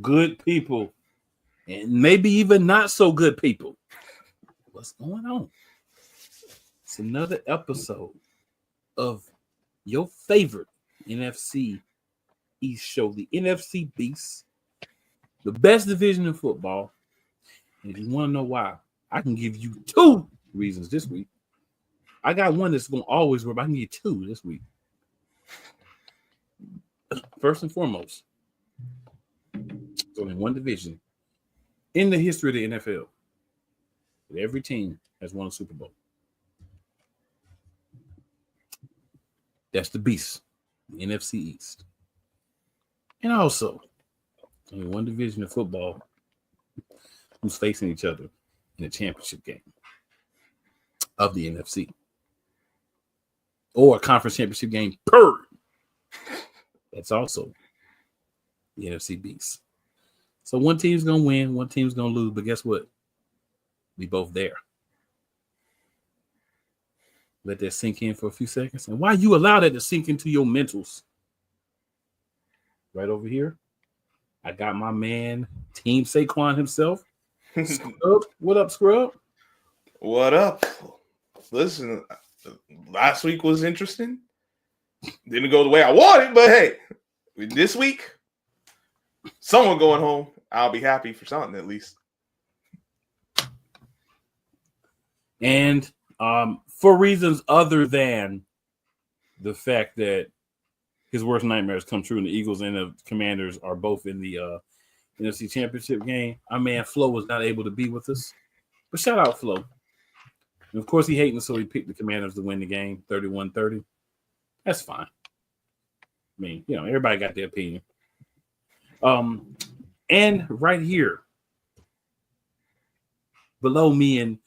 good people, and maybe even not so good people. What's going on? It's another episode of your favorite NFC East show, the NFC Beast, the best division in football. And if you want to know why, I can give you 2 reasons this week. I got one that's going to always work, but I can give you 2 this week. First and foremost, there's only one division in the history of the NFL that every team has won a Super Bowl. That's the Beast, the NFC East. And also, only one division of football who's facing each other in a championship game of the NFC. Or a conference championship game per. That's also the NFC Beast. So one team's going to win, one team's going to lose, but guess what? We both there. Let that sink in for a few seconds. And why you allow that to sink into your mentals? Right over here, I got my man, Team Saquon himself. Scrub. What up, Scrub? What up? Listen, last week was interesting. Didn't go the way I wanted, but hey, this week, someone going home. I'll be happy for something at least. And for reasons other than the fact that his worst nightmares come true and the Eagles and the Commanders are both in the NFC Championship game, our man Flo was not able to be with us. But shout out Flo. And of course, he hating, so he picked the Commanders to win the game, 31-30. That's fine. I mean, everybody got their opinion. And right here, below me and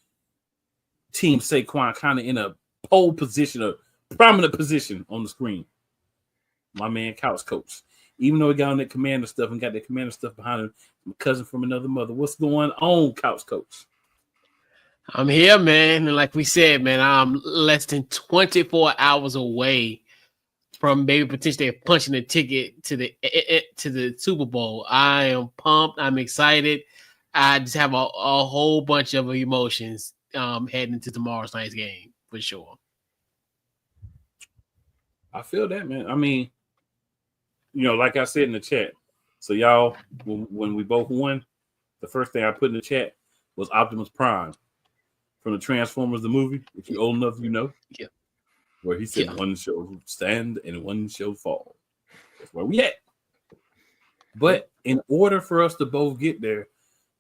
Team Saquon, kind of in a pole position, a prominent position on the screen, my man Couch Coach. Even though he got on that Commander stuff and got that Commander stuff behind him, my cousin from another mother. What's going on, Couch Coach? I'm here, man. And like we said, man, I'm less than 24 hours away from maybe potentially punching a ticket to the Super Bowl. I am pumped. I'm excited. I just have a whole bunch of emotions heading into tomorrow's night's game for sure. I feel that, man. I mean, like I said in the chat. So y'all, when we both won, the first thing I put in the chat was Optimus Prime from the Transformers, the movie. If you're old enough, Yeah. Where he said one shall stand and one shall fall. That's where we at. But in order for us to both get there,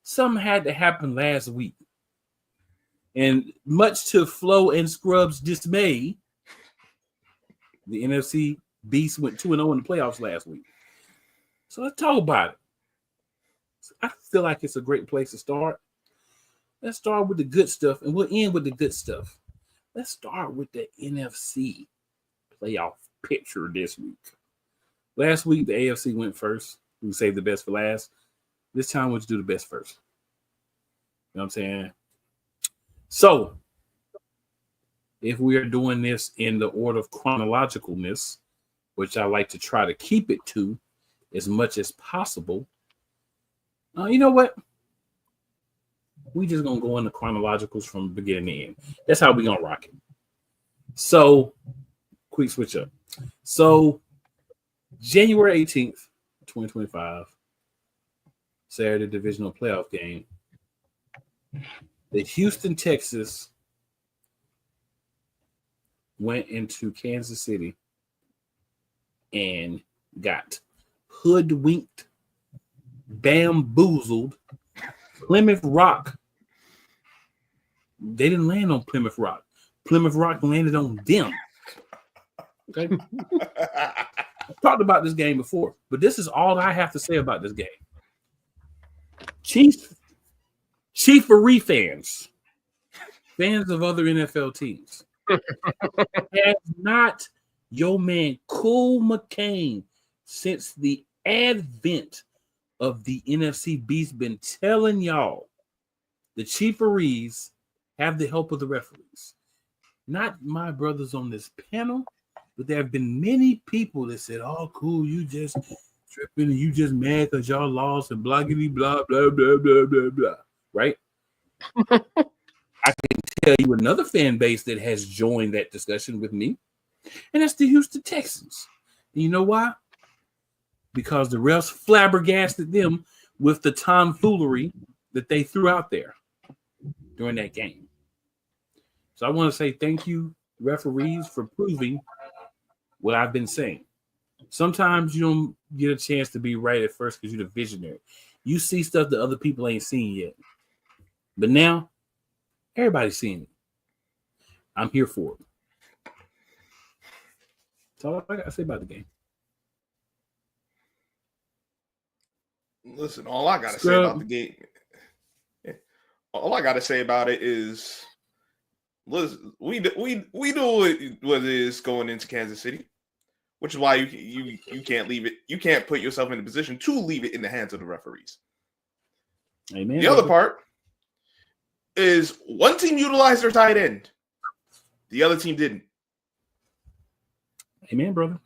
something had to happen last week. And much to Flo and Scrub's dismay, the NFC Beast went 2-0 in the playoffs last week. So let's talk about it. I feel like it's a great place to start. Let's start with the good stuff, and we'll end with the good stuff. Let's start with the NFC playoff picture this week. Last week, the AFC went first. We saved the best for last. This time, we'll just do the best first. You know what I'm saying? So, if we are doing this in the order of chronologicalness, which I like to try to keep it to as much as possible, you know what? We just going to go into chronologicals from beginning to end. That's how we going to rock it. So, quick switch up. So, January 18th, 2025, Saturday divisional playoff game. The Houston, Texas went into Kansas City and got hoodwinked, bamboozled. Plymouth Rock. They didn't land on Plymouth Rock. Plymouth Rock landed on them. Okay. I've talked about this game before, but this is all I have to say about this game. Chiefery fans of other NFL teams, has not your man Cool McCain since the advent of the NFC Beast been telling y'all the Chieferys have the help of the referees. Not my brothers on this panel, but there have been many people that said, "Oh, cool, you tripping and you just mad because y'all lost and blah, blah, blah, blah, blah, blah, blah. Right? I can tell you another fan base that has joined that discussion with me, and that's the Houston Texans. And you know why? Because the refs flabbergasted them with the tomfoolery that they threw out there during that game. So I want to say thank you, referees, for proving what I've been saying. Sometimes you don't get a chance to be right at first because you're the visionary. You see stuff that other people ain't seen yet. But now, everybody's seeing it. I'm here for it. That's all I got to say about the game. Listen, all I got to say about the game, all I got to say about it is, listen, we do what it is going into Kansas City, which is why you can't leave it. You can't put yourself in a position to leave it in the hands of the referees. Amen. The other part is one team utilized their tight end, the other team didn't. Amen, brother.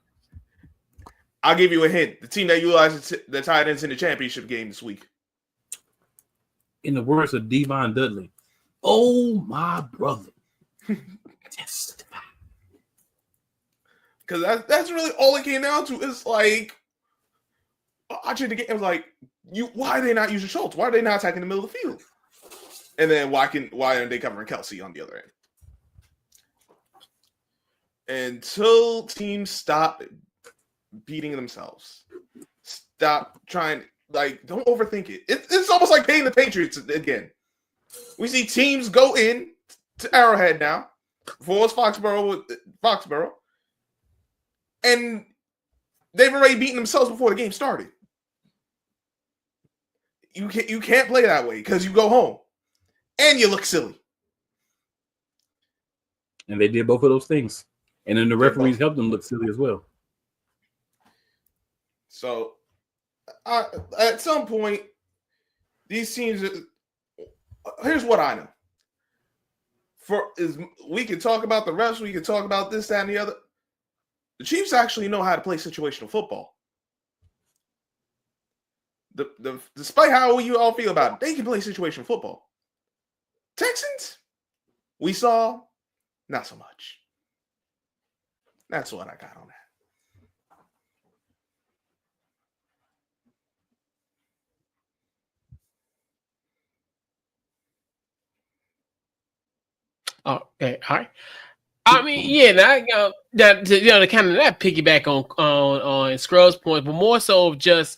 I'll give you a hint. The team that utilized the tight ends in the championship game this week. In the words of Devon Dudley, oh, my brother. Testify. Because that's really all it came down to. Is like, watching the game, it was like, why are they not using Schultz? Why are they not attacking the middle of the field? And then why aren't they covering Kelsey on the other end? Until teams stop beating themselves. Stop trying, like, don't overthink it. It's almost like paying the Patriots again. We see teams go in to Arrowhead now. Before it was Foxborough. And they've already beaten themselves before the game started. You can't play that way because you go home. And you look silly. And they did both of those things. And then the referees helped them look silly as well. So, at some point, these teams. Here's what I know. We can talk about the refs, we can talk about this, that, and the other. The Chiefs actually know how to play situational football. Despite how you all feel about it, they can play situational football. Texans, we saw, not so much. That's what I got on that. Okay, all right. I mean, yeah, to kind of that piggyback on Scrub's point, but more so just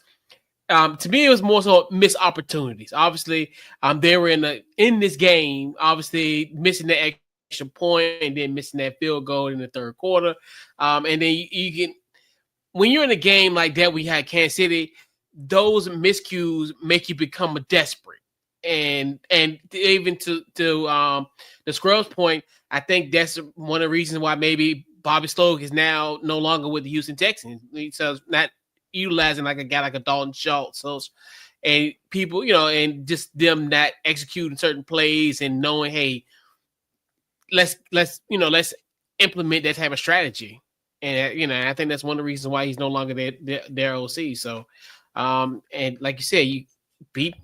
to me, it was more so missed opportunities. Obviously, they were in this game, obviously missing the extra point and then missing that field goal in the third quarter. And then you can, when you're in a game like that, we had Kansas City, those miscues make you become desperate. And even to the Scrubs point, I think that's one of the reasons why maybe Bobby Sloak is now no longer with the Houston Texans. So not utilizing like a guy like a Dalton Schultz. So, and people, and just them not executing certain plays and knowing, hey, let's implement that type of strategy. And I think that's one of the reasons why he's no longer their OC. So, and like you said, you beat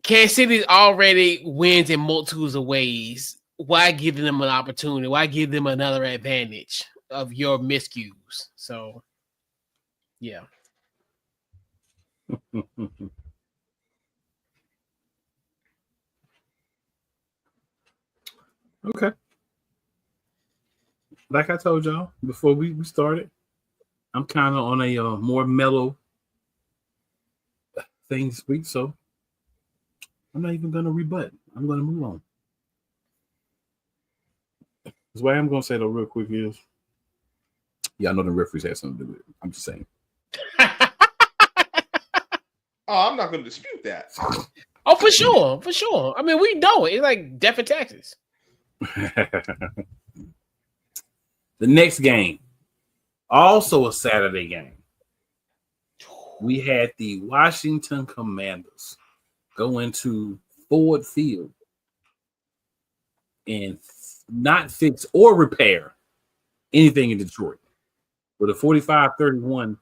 Kansas City already wins in multitudes of ways. Why give them an opportunity? Why give them another advantage of your miscues? So, yeah. Okay. Like I told y'all before we started, I'm kind of on a more mellow thing this week, so I'm not even going to rebut. I'm going to move on. That's why I'm going to say though real quick is, yeah, I know the referees had something to do with it. I'm just saying. Oh, I'm not going to dispute that. Oh, for sure. I mean, we know it. It's like death and taxes. The next game, also a Saturday game. We had the Washington Commanders go into Ford Field and not fix or repair anything in Detroit with a 45-31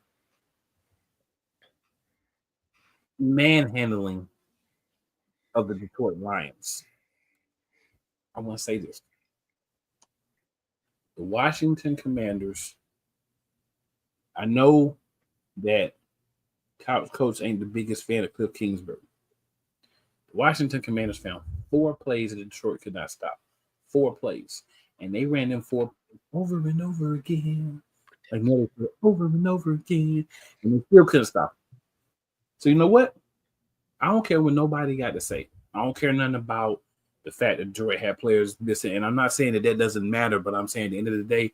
manhandling of the Detroit Lions. I want to say this. The Washington Commanders, I know that Couch Coach ain't the biggest fan of Cliff Kingsbury. The Washington Commanders found 4 plays that Detroit could not stop. 4 plays. And they ran them 4 over and over again. Like over and over again. And they still couldn't stop. So you know what? I don't care what nobody got to say. I don't care nothing about the fact that Detroit had players missing. And I'm not saying that doesn't matter, but I'm saying at the end of the day,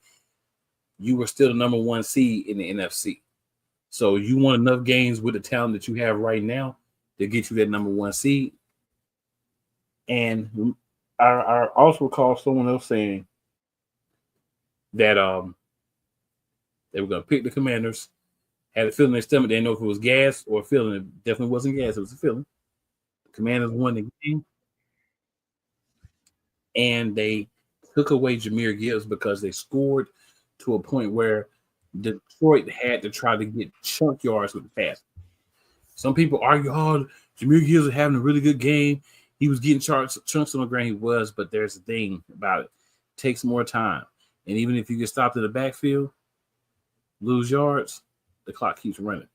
you were still the number 1 seed in the NFC. So you won enough games with the talent that you have right now to get you that number 1 seed. And I also recall someone else saying that they were going to pick the Commanders, had a feeling in their stomach. They didn't know if it was gas or a feeling. It definitely wasn't gas. It was a feeling. The Commanders won the game. And they took away Jahmyr Gibbs because they scored to a point where Detroit had to try to get chunk yards with the pass. Some people argue, oh, Jahmyr Gibbs was having a really good game. He was getting chunks on the ground. He was, but there's a thing about it. It takes more time. And even if you get stopped in the backfield, lose yards, the clock keeps running.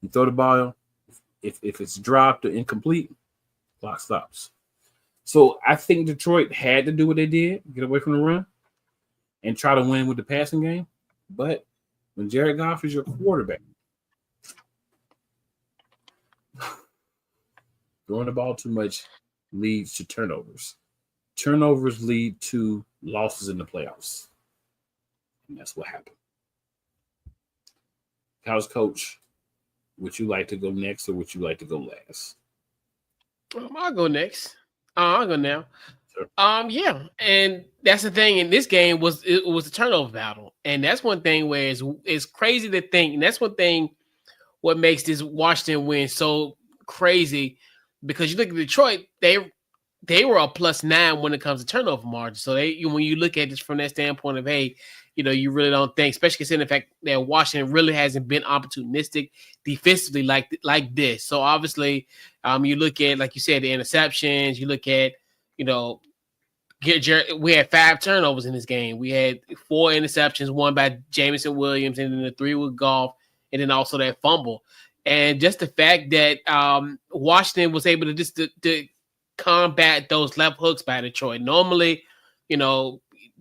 You throw the ball, if it's dropped or incomplete, clock stops. So I think Detroit had to do what they did, get away from the run, and try to win with the passing game. But when Jared Goff is your quarterback, throwing the ball too much leads to turnovers. Turnovers lead to losses in the playoffs. And that's what happened. How's Coach? Would you like to go next or would you like to go last? I'll go next. I'll go now. Sure. Yeah, and that's the thing. In this game was a turnover battle, and that's one thing where it's crazy to think. And that's one thing what makes this Washington win so crazy, because you look at Detroit, they were a +9 when it comes to turnover margin. So when you look at this from that standpoint of, hey, you really don't think, especially considering the fact that Washington really hasn't been opportunistic defensively like this. So obviously, you look at, like you said, the interceptions. You look at, we had 5 turnovers in this game. We had 4 interceptions, 1 by Jamison Williams, and then the 3 with Goff, and then also that fumble. And just the fact that Washington was able to combat those left hooks by Detroit. Normally,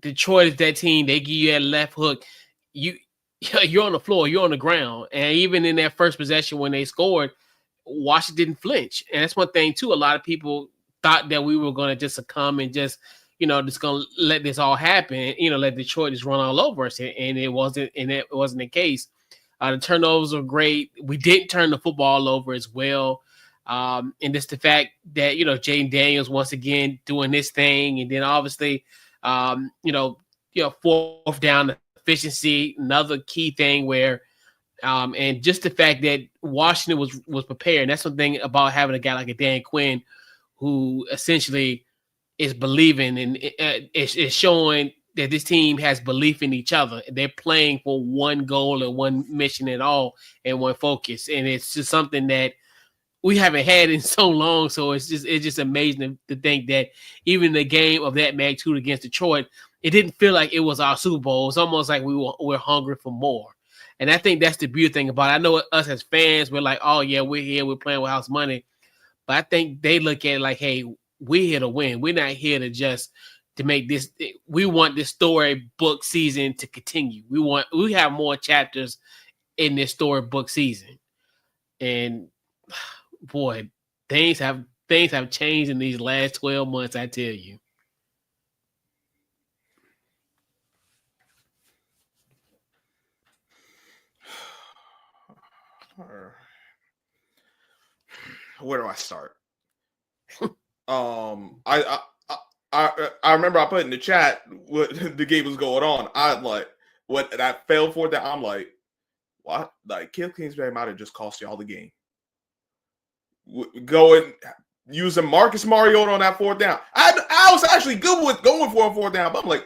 Detroit is that team. They give you that left hook. You're on the floor. You're on the ground. And even in that first possession when they scored, Washington didn't flinch. And that's one thing, too. A lot of people thought that we were going to just succumb and just going to let this all happen, let Detroit just run all over us. And it wasn't the case. The turnovers were great. We didn't turn the football over as well. And just the fact that, Jaden Daniels once again doing this thing. And then obviously, fourth down efficiency, another key thing where, and just the fact that Washington was prepared. And that's one thing about having a guy like a Dan Quinn, who essentially is believing and is showing that this team has belief in each other. They're playing for one goal and one mission at all and one focus. And it's just something that we haven't had in so long. So it's just amazing to think that even the game of that magnitude against Detroit, it didn't feel like it was our Super Bowl. It's almost like we're hungry for more. And I think that's the beautiful thing about it. I know us as fans, we're like, oh yeah, we're here, we're playing with house money. But I think they look at it like, hey, we're here to win. We're not here to make this. We want this storybook season to continue. We have more chapters in this storybook season. And boy, things have changed in these last 12 months, I tell you. Where do I start? I remember I put in the chat what the game was going on. I fell for that. I'm like, what? Like, Cliff Kingsbury might have just cost y'all the game. Going using Marcus Mariota on that 4th down. I was actually good with going for a 4th down, but I'm like,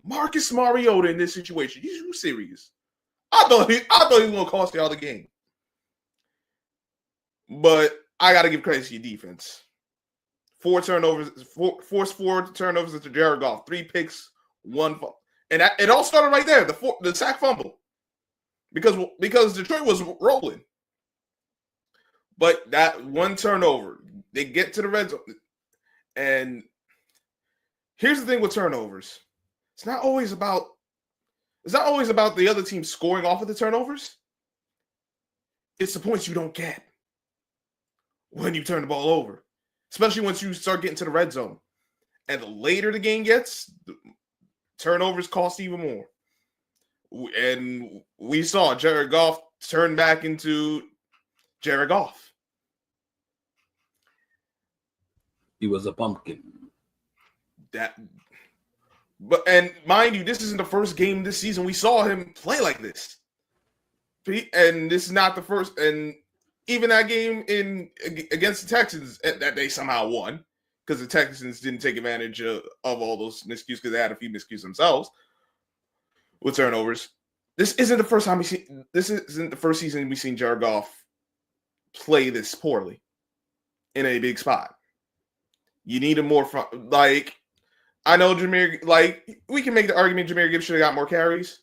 Marcus Mariota in this situation. You serious? I thought he was gonna cost y'all the game. But I got to give credit to your defense. 4 turnovers, forced 4 turnovers into Jared Goff, 3 picks, 1 and it all started right there. The sack fumble, because Detroit was rolling. But that 1 turnover, they get to the red zone, and here's the thing with turnovers: it's not always about the other team scoring off of the turnovers. It's the points you don't get when you turn the ball over, especially once you start getting to the red zone. And the later the game gets, the turnovers cost even more. And we saw Jared Goff turn back into Jared Goff. He was a pumpkin. And mind you, this isn't the first game this season we saw him play like this. And this is not the first. And even that game against the Texans that they somehow won, because the Texans didn't take advantage of all those miscues, because they had a few miscues themselves with turnovers. This isn't the first time this isn't the first season we've seen Jared Goff play this poorly in a big spot. You need a more I know Jahmyr, we can make the argument Jahmyr Gibbs should have got more carries.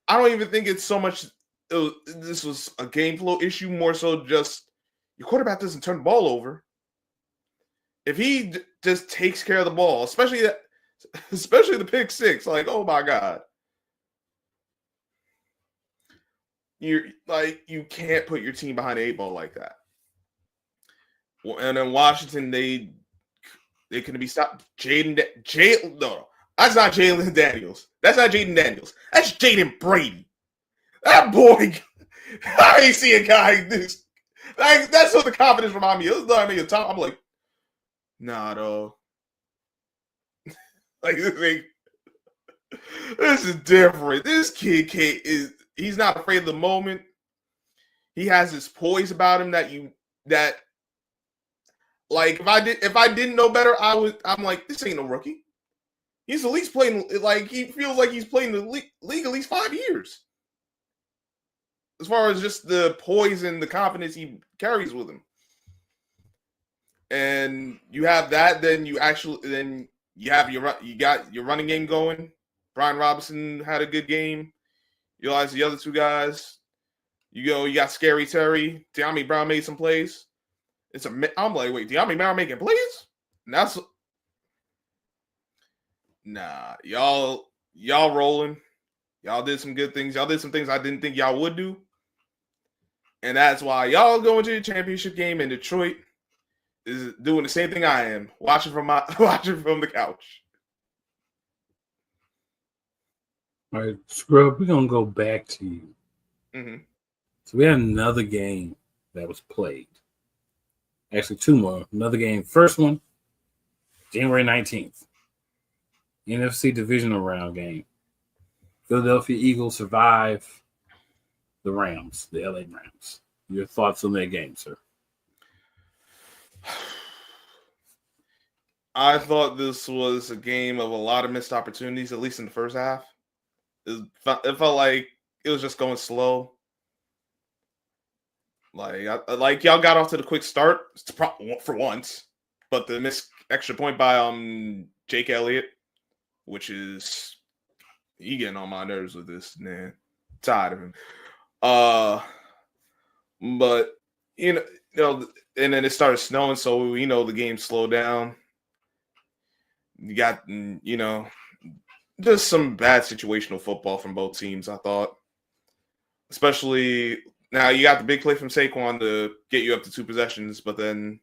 I don't even think it's so much this was a game flow issue, more so just your quarterback doesn't turn the ball over. If he just takes care of the ball, especially the pick 6, oh my God. You can't put your team behind the 8 ball like that. And then Washington, they couldn't be stopped. No, that's not Jalen Daniels. That's not Jaden Daniels. That's Jaden Brady. That boy, I ain't see a guy this. That's what the confidence remind me of. I'm like, nah, though. This is different. This kid he's not afraid of the moment. He has this poise about him if I didn't know better, I'm like, this ain't no rookie. He's at least playing, he feels like he's playing the league at least 5 years. As far as just the poise and the confidence he carries with him. And you have that, then you got your running game going. Brian Robinson had a good game. You realize the other 2 guys. You got Scary Terry. De'Ami Brown made some plays. I'm like, wait, De'Ami Brown making plays? And that's y'all rolling. Y'all did some good things. Y'all did some things I didn't think y'all would do. And that's why y'all going to the championship game in Detroit is doing the same thing I am, watching from the couch. All right, Scrub, we're going to go back to you. Mm-hmm. So we had another game that was played. Actually, 2 more. Another game. First one, January 19th. NFC Divisional round game. Philadelphia Eagles survive the Rams, the LA Rams. Your thoughts on that game, sir? I thought this was a game of a lot of missed opportunities, at least in the first half. It felt like it was just going slow. Y'all got off to the quick start for once, but the missed extra point by Jake Elliott, which is he getting on my nerves with this, man. Tired of him. But you know, and then it started snowing, so the game slowed down. You got just some bad situational football from both teams, I thought. Especially now, you got the big play from Saquon to get you up to 2 possessions, but then,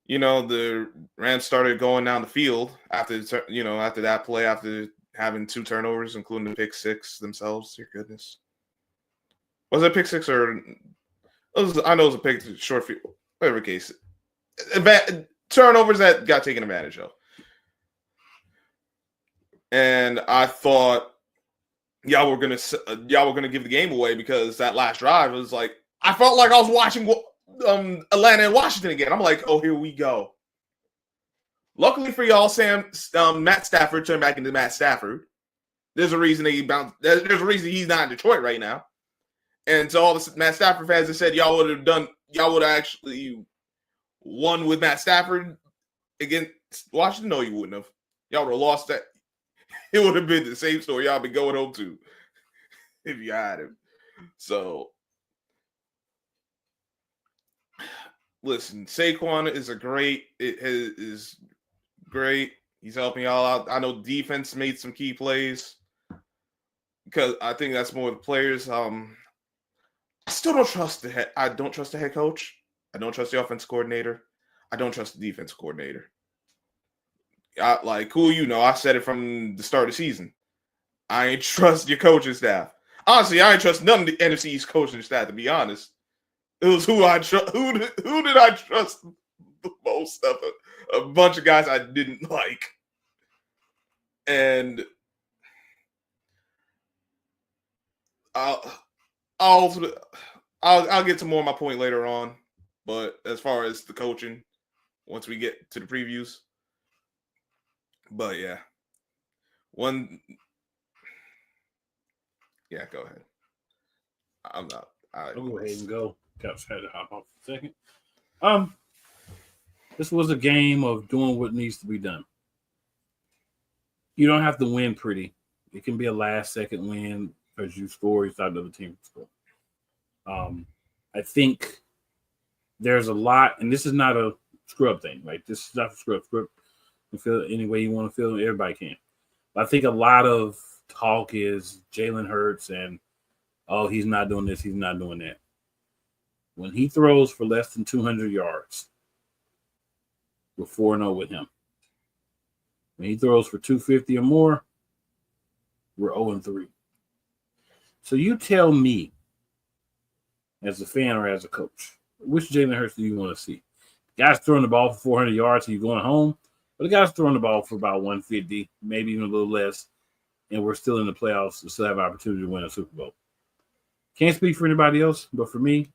the Rams started going down the field after that play, after having 2 turnovers, including the pick 6 themselves. Dear goodness. Was it a pick 6 or I know it was a pick short field, whatever case. Turnovers that got taken advantage of. And I thought y'all were gonna give the game away, because that last drive was like, I felt like I was watching Atlanta and Washington again. I'm like, oh, here we go. Luckily for y'all, Matt Stafford turned back into Matt Stafford. There's a reason There's a reason he's not in Detroit right now. And to all the Matt Stafford fans that said y'all would have done y'all would actually won with Matt Stafford against Washington? No, you wouldn't have. Y'all would have lost that. It would have been the same story y'all been going home to if you had him. So, listen, Saquon is is great. He's helping y'all out. I know defense made some key plays because I think that's more the players. I still don't trust I don't trust the head coach. I don't trust the offense coordinator. I don't trust the defense coordinator. I said it from the start of the season. I ain't trust your coaching staff. Honestly, I ain't trust none of the NFC's coaching staff, to be honest. It was who I trust. Who did I trust the most of a bunch of guys I didn't like. And I'll get to more of my point later on. But as far as the coaching, once we get to the previews. But yeah. Yeah, go ahead. I'm not. I'll go ahead and go. Couch had to hop off for a second. This was a game of doing what needs to be done. You don't have to win pretty. It can be a last-second win because you score, you thought the other team would score. I think there's a lot, and this is not a scrub thing. Like, this is not a scrub. Scrub, you feel any way you want to feel, everybody can. But I think a lot of talk is Jalen Hurts and, oh, he's not doing this, he's not doing that. When he throws for less than 200 yards, we're 4-0 with him. When he throws for 250 or more, we're 0-3. So you tell me, as a fan or as a coach, which Jalen Hurts do you want to see? The guy's throwing the ball for 400 yards and you're going home, but the guy's throwing the ball for about 150, maybe even a little less, and we're still in the playoffs and still have an opportunity to win a Super Bowl. Can't speak for anybody else, but for me,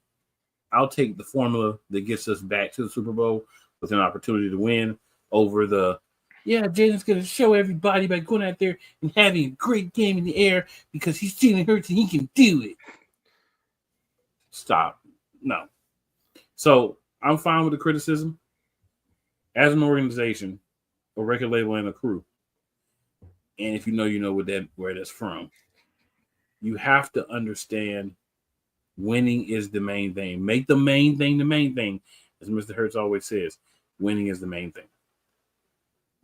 I'll take the formula that gets us back to the Super Bowl with an opportunity to win over the, Jalen's going to show everybody by going out there and having a great game in the air because he's Jalen Hurts and he can do it. Stop. No. So I'm fine with the criticism. As an organization, a record label and a crew, and if you know where that's from, you have to understand winning is the main thing. Make the main thing the main thing. As Mr. Hurts always says, winning is the main thing.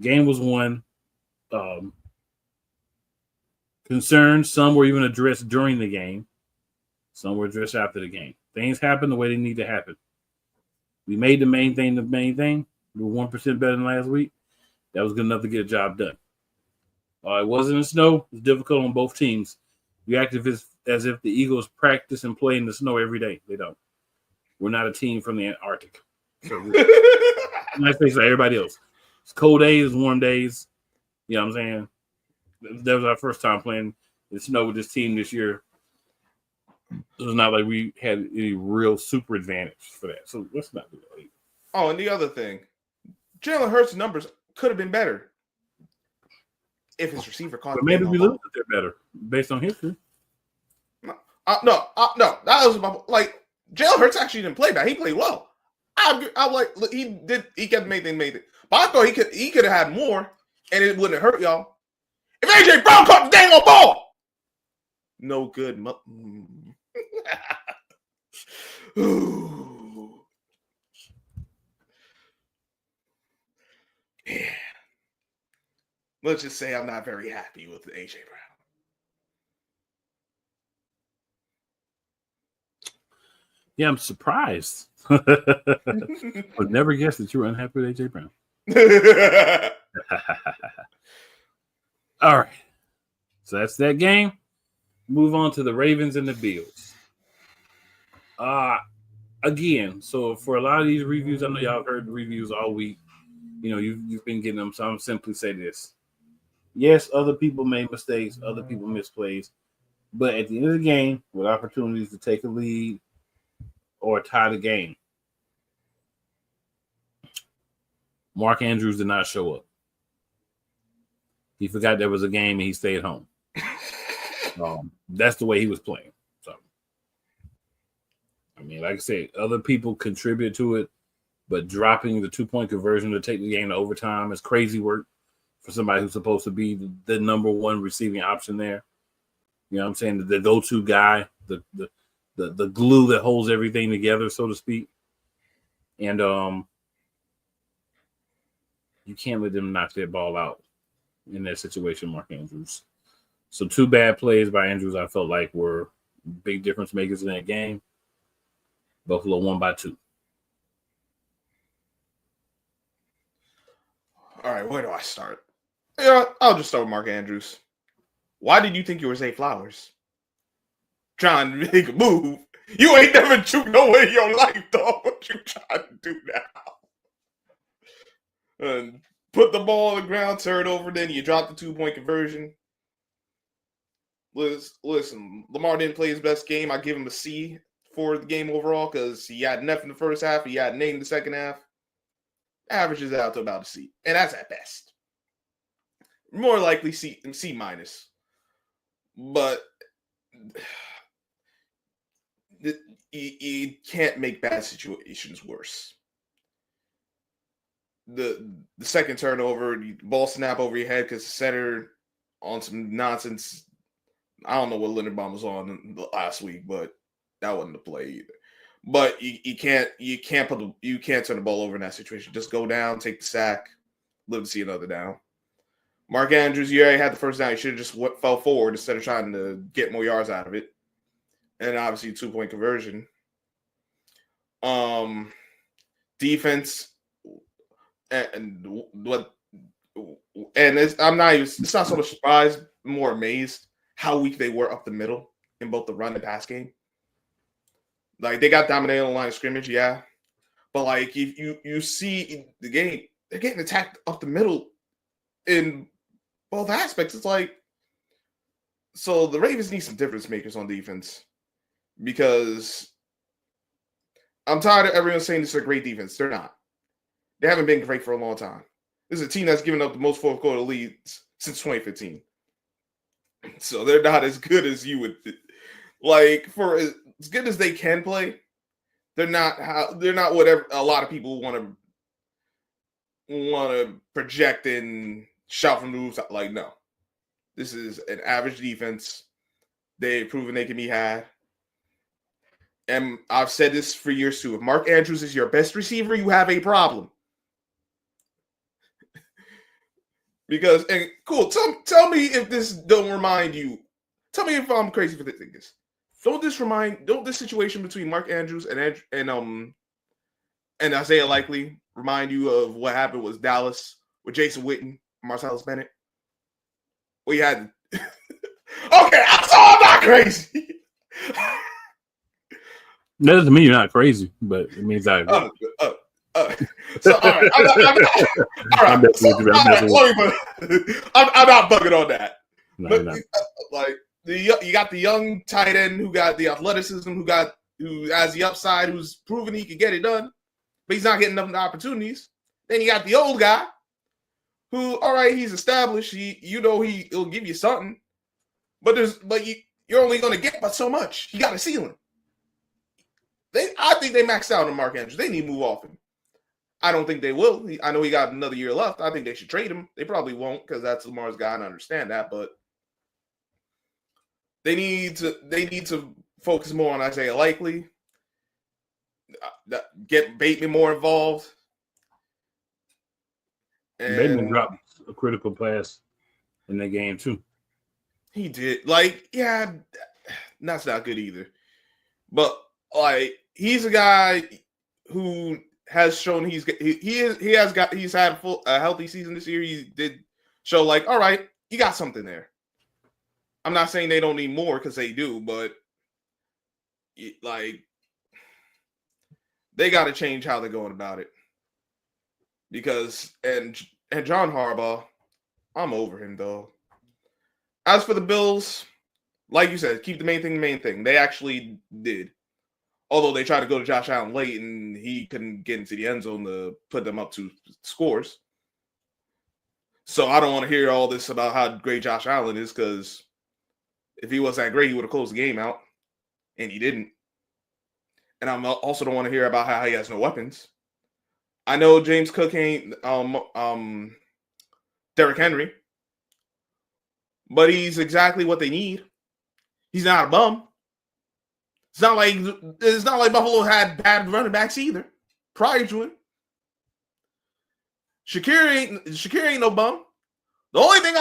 Game was won. Concerns, some were even addressed during the game. Some were addressed after the game. Things happen the way they need to happen. We made the main thing the main thing. We were 1% better than last week. That was good enough to get a job done. It wasn't in snow. It was difficult on both teams. You act as if the Eagles practice and play in the snow every day. They don't. We're not a team from the Antarctic. So nice place like everybody else. It's cold days, warm days. You know what I'm saying? That was our first time playing in snow with this team this year. It was not like we had any real super advantage for that. So let's not do that. Oh, and the other thing, Jalen Hurts' numbers could have been better if his receiver caught. But maybe we looked at they're better based on history. No. That was Jalen Hurts actually didn't play bad. He played well. I like he did. He kept made it. But I thought he could have had more, and it wouldn't have hurt y'all. If AJ Brown caught the dang on ball, no good. Yeah. Let's just say I'm not very happy with AJ Brown. Yeah, I'm surprised. Would never guess that you were unhappy with AJ Brown. All right. So that's that game. Move on to the Ravens and the Bills. Again, so for a lot of these reviews, I know y'all have heard the reviews all week. You've been getting them, so I'm simply say this. Yes, other people made mistakes, other people missed plays, but at the end of the game, with opportunities to take a lead or tie the game, Mark Andrews did not show up. He forgot there was a game and he stayed home. That's the way he was playing. So mean, like I said, other people contribute to it, but dropping the 2-point conversion to take the game to overtime is crazy work for somebody who's supposed to be the number one receiving option there. You know what I'm saying? The go-to guy, the glue that holds everything together, so to speak. And you can't let them knock that ball out in that situation, Mark Andrews. So 2 bad plays by Andrews I felt like were big difference makers in that game. Buffalo won by 2. All right, where do I start? Yeah, I'll just start with Mark Andrews. Why did you think you were Zay Flowers? Trying to make a move. You ain't never juked no way in your life, dog. What you trying to do now? And put the ball on the ground, turn it over, then you drop the 2-point conversion. Listen, Lamar didn't play his best game. I give him a C for the game overall because he had an F in the first half. He had an A in the second half. Averages out to about a C. And that's at best. More likely C minus. But you can't make bad situations worse. The second turnover, ball snap over your head because the center on some nonsense. I don't know what Linderbaum was on last week, but that wasn't the play either. But you can't turn the ball over in that situation. Just go down, take the sack, live to see another down. Mark Andrews, you already had the first down. You should have just fell forward instead of trying to get more yards out of it. And obviously 2-point conversion. Defense and it's not so much surprised, more amazed how weak they were up the middle in both the run and pass game. Like they got dominated on the line of scrimmage, yeah. But like if you see the game, they're getting attacked up the middle in both aspects. It's like, so the Ravens need some difference makers on defense because I'm tired of everyone saying this is a great defense. They're not. They haven't been great for a long time. This is a team that's given up the most fourth quarter leads since 2015. So they're not as good as you would like. For as good as they can play, they're not whatever a lot of people want to project and shout from the roofs. Like, no, this is an average defense. They've proven they can be had. And I've said this for years too. If Mark Andrews is your best receiver, you have a problem. Because, and cool, tell me if this don't remind you. Tell me if I'm crazy for thinking this. Don't this situation between Mark Andrews and Isaiah Likely remind you of what happened with Dallas with Jason Witten and Marcellus Bennett? We had okay, so I'm not crazy. That doesn't mean you're not crazy, but it means I agree. So all right, I'm not bugging on that. No, but like you got the young tight end who got the athleticism, who has the upside, who's proven he can get it done, but he's not getting enough opportunities. Then you got the old guy who, all right, he's established. He'll give you something, but you're only going to get but so much. He got a ceiling. I think they maxed out on Mark Andrews. They need to move off him. I don't think they will. I know he got another year left. I think they should trade him. They probably won't because that's Lamar's guy, and I understand that. But they need to focus more on Isaiah Likely. Get Bateman more involved. And Bateman dropped a critical pass in that game too. He did. Like, yeah, that's not good either. But like, he's a guy who has shown he's had a healthy season this year. He did show like, all right, you got something there. I'm not saying they don't need more because they do, but like they got to change how they're going about it. Because and John Harbaugh, I'm over him though. As for the Bills, like you said, keep the main thing. They actually did. Although they tried to go to Josh Allen late and he couldn't get into the end zone to put them up to scores. So I don't want to hear all this about how great Josh Allen is because if he was that great, he would have closed the game out. And he didn't. and I also don't want to hear about how he has no weapons. I know James Cook ain't Derrick Henry, but he's exactly what they need. He's not a bum. It's not like Buffalo had bad running backs either prior to him. Shakir ain't no bum. The only thing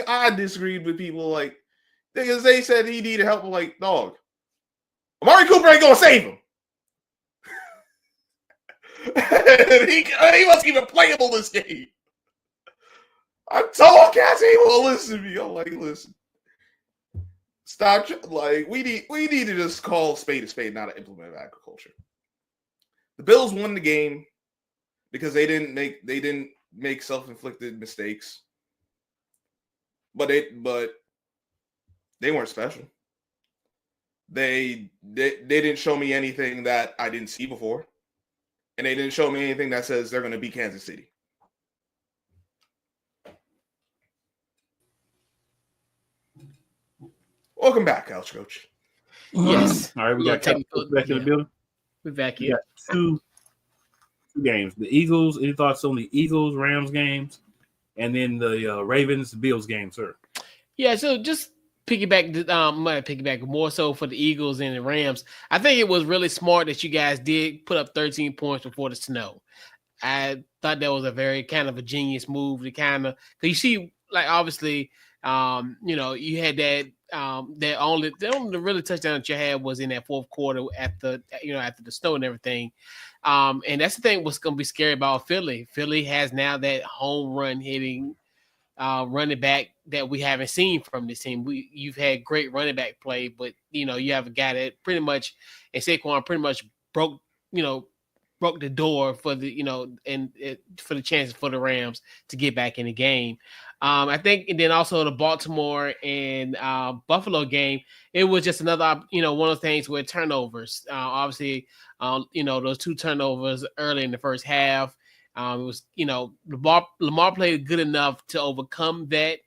I disagreed with people like because they said he needed help. Like, dog, Amari Cooper ain't gonna save him. he wasn't even playable this game. I told cats he won't listen to me. I'm like, listen, stop. Like, we need to just call spade a spade, not to implement agriculture. The Bills won the game because they didn't make self-inflicted mistakes, but they weren't special. They didn't show me anything that I didn't see before, and they didn't show me anything that says they're going to beat Kansas City. Welcome back, Couch Coach. Yes. All right, we got technical back in the building. We're back here. Two games. The Eagles. Any thoughts on the Eagles Rams games, and then the Ravens Bills game, sir? Yeah. So just piggyback more so for the Eagles and the Rams. I think it was really smart that you guys did put up 13 points before the snow. I thought that was a very kind of a genius move to kind of because you see, like obviously, you had that the only really touchdown that you had was in that fourth quarter after the snow and everything. And that's the thing what's going to be scary about Philly. Philly has now that home run hitting running back that we haven't seen from this team. You've had great running back play, but you have a guy that pretty much, and Saquon pretty much broke the door for for the chances for the Rams to get back in the game. I think, and then also the Baltimore and Buffalo game, it was just another, one of those things with turnovers. Obviously, those two turnovers early in the first half. It was, Lamar played good enough to overcome that.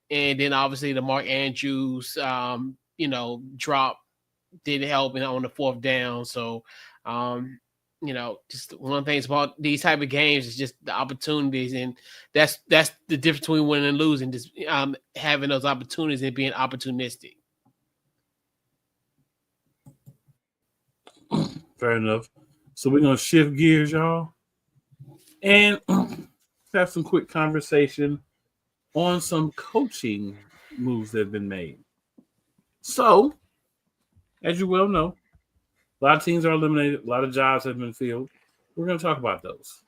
And then obviously the Mark Andrews, drop didn't help on the fourth down. So, just one of the things about these type of games is just the opportunities, and that's the difference between winning and losing. Just having those opportunities and being opportunistic. Fair enough. So we're gonna shift gears, y'all, and have some quick conversation on some coaching moves that have been made. So, as you well know, a lot of teams are eliminated. A lot of jobs have been filled. We're going to talk about those.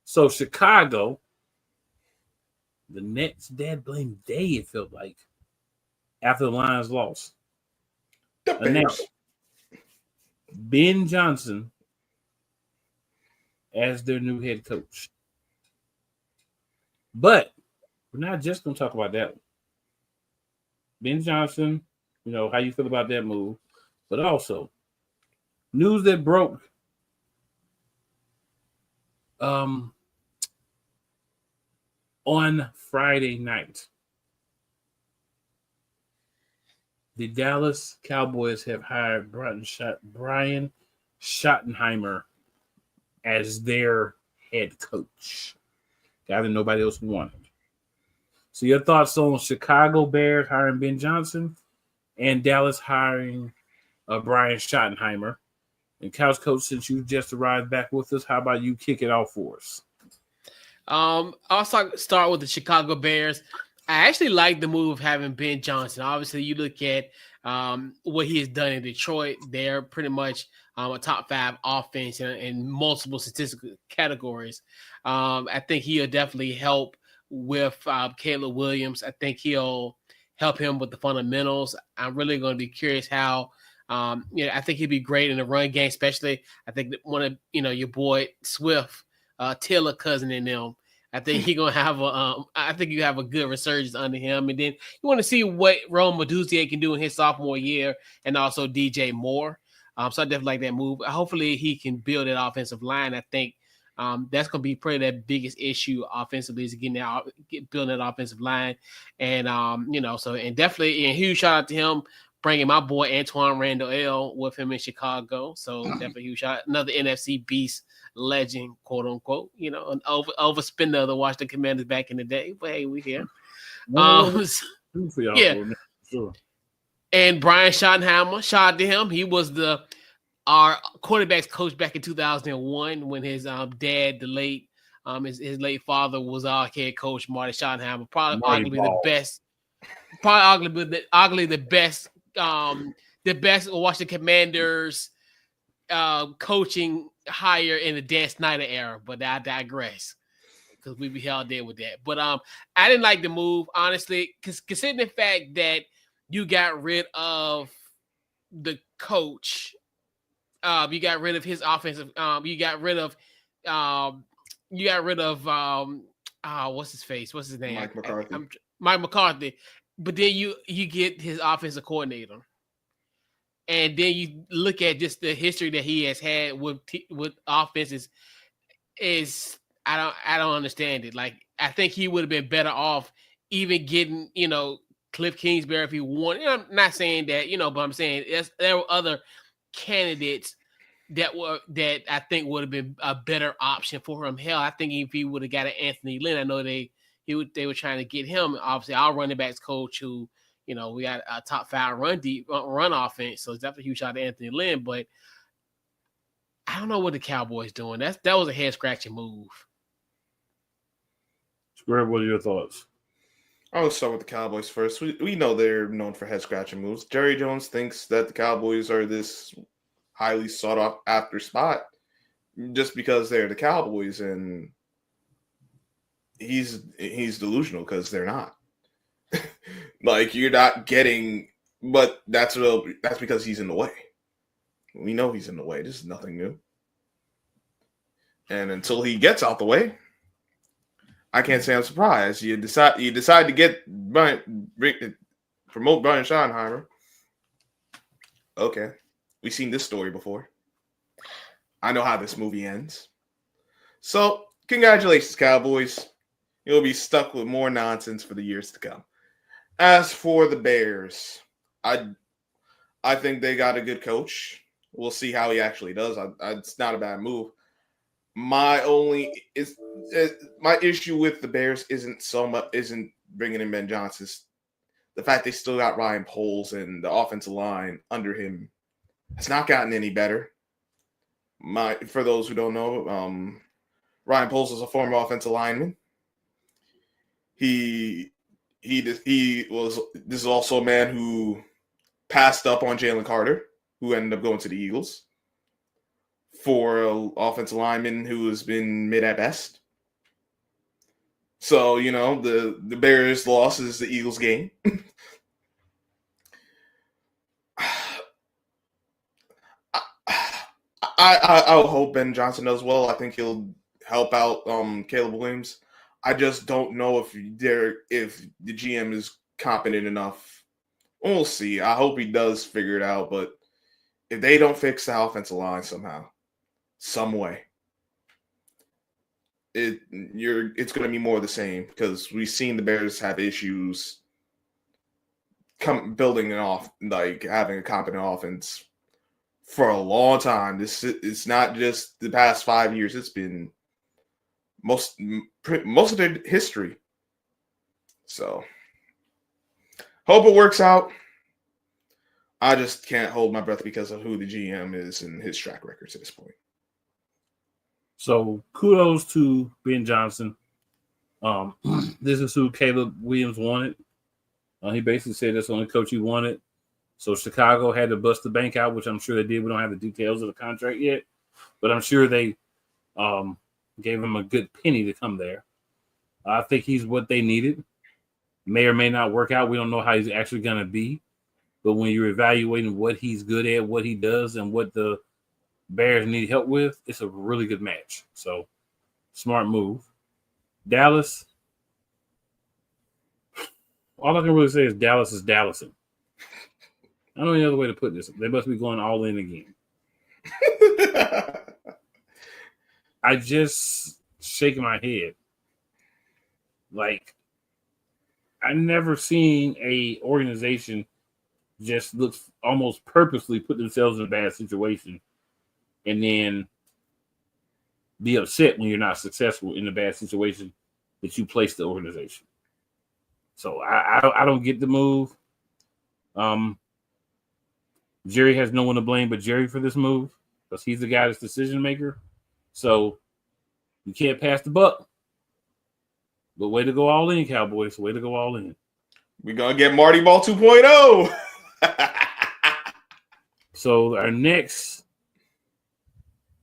So, Chicago, the next dead blame day, it felt like, after the Lions lost, announced Ben Johnson as their new head coach. But we're not just going to talk about that one. Ben Johnson, how you feel about that move, but also news that broke on Friday night. The Dallas Cowboys have hired Brian Schottenheimer as their head coach. Guy that nobody else wanted. So your thoughts on Chicago Bears hiring Ben Johnson and Dallas hiring Brian Schottenheimer? And Couch Coach, since you just arrived back with us, how about you kick it off for us? I'll start with the Chicago Bears. I actually like the move of having Ben Johnson. Obviously, you look at what he has done in Detroit. They're pretty much a top 5 offense in multiple statistical categories. I think he'll definitely help with Caleb Williams. I think he'll help him with the fundamentals. I'm really going to be curious how I think he'd be great in the run game, especially. I think that one of your boy Swift, Taylor cousin in them. I think he's gonna have I think you have a good resurgence under him, and then you want to see what Rome Meduzier can do in his sophomore year, and also DJ Moore. So I definitely like that move. Hopefully, he can build that offensive line. I think that's gonna be probably that biggest issue offensively is building that offensive line, and and definitely a huge shout out to him. bringing my boy Antoine Randall L with him in Chicago. So definitely huge shot. Another NFC beast legend, quote unquote. You know, an overspender of the Washington Commanders back in the day. But hey, we here. Yeah. Sure. And Brian Schottenheimer, shout out to him. He was our quarterback's coach back in 2001 when his dad, the late his late father, was our head coach, Marty Schottenheimer. Probably arguably the best Washington Commanders coaching hire in the Dan Snyder era. But I digress because we be held there with that. But I didn't like the move, honestly, because considering the fact that you got rid of the coach, you got rid of his offensive, you got rid of what's his face? What's his name? Mike McCarthy. But then you get his offensive coordinator. And then you look at just the history that he has had with offenses. I don't understand it. Like, I think he would have been better off even getting, Cliff Kingsbury if he wanted. I'm not saying that, but I'm saying there were other candidates that I think would have been a better option for him. Hell, I think if he would have got an Anthony Lynn, I know they were trying to get him. Obviously, our running backs coach who, we got a top 5 run offense, so it's definitely a huge shot to Anthony Lynn. But I don't know what the Cowboys doing. That was a head scratching move. Square, what are your thoughts? I'll start with the Cowboys first. We know they're known for head scratching moves. Jerry Jones thinks that the Cowboys are this highly sought after spot just because they're the Cowboys, and he's delusional because they're not. Like, you're not getting, but that's because he's in the way. We know he's in the way. This is nothing new. And until he gets out the way, I can't say I'm surprised. You decide to promote Brian Schottenheimer. Okay. We've seen this story before. I know how this movie ends. So, congratulations, Cowboys. You'll be stuck with more nonsense for the years to come. As for the Bears, I think they got a good coach. We'll see how he actually does. It's not a bad move. My issue with the Bears isn't bringing in Ben Johnson. It's the fact they still got Ryan Poles and the offensive line under him has not gotten any better. For those who don't know, Ryan Poles is a former offensive lineman. This is also a man who passed up on Jalen Carter, who ended up going to the Eagles, for an offensive lineman who has been mid at best. So, the Bears' loss is the Eagles' gain. I hope Ben Johnson does well. I think he'll help out Caleb Williams. I just don't know if the GM is competent enough. We'll see. I hope he does figure it out, but if they don't fix the offensive line somehow, some way, it's going to be more of the same, because we've seen the Bears have issues building having a competent offense for a long time. It's not just the past 5 years. It's been most of their history. So, hope it works out. I just can't hold my breath because of who the GM is and his track records at this point. So, kudos to Ben Johnson. This is who Caleb Williams wanted. He basically said that's the only coach he wanted. So, Chicago had to bust the bank out, which I'm sure they did. We don't have the details of the contract yet, but I'm sure they gave him a good penny to come there. I think he's what they needed. May or may not work out. We don't know how he's actually going to be. But when you're evaluating what he's good at, what he does, and what the Bears need help with, it's a really good match. So, smart move. Dallas, all I can really say is Dallas is Dallasing. I don't know any other way to put this. They must be going all in again. I just shake my head. Like, I've never seen a organization just looks almost purposely put themselves in a bad situation and then be upset when you're not successful in a bad situation that you placed the organization. So I don't get the move. Jerry has no one to blame but Jerry for this move because he's the guy that's decision maker. So you can't pass the buck. But way to go all in, Cowboys. Way to go all in. We're going to get Marty Ball 2.0. So our next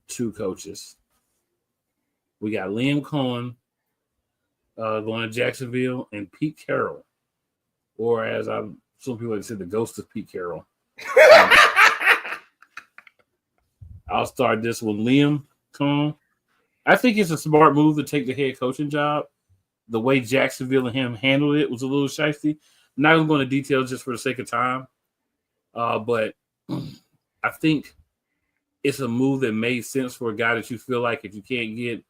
two coaches, we got Liam Cohen going to Jacksonville and Pete Carroll, or as some people have said, the ghost of Pete Carroll. I'll start this with Liam Cohen. I think it's a smart move to take the head coaching job. The way Jacksonville and him handled it was a little shifty. I'm not going to go into details just for the sake of time, but I think it's a move that made sense for a guy that you feel like if you can't get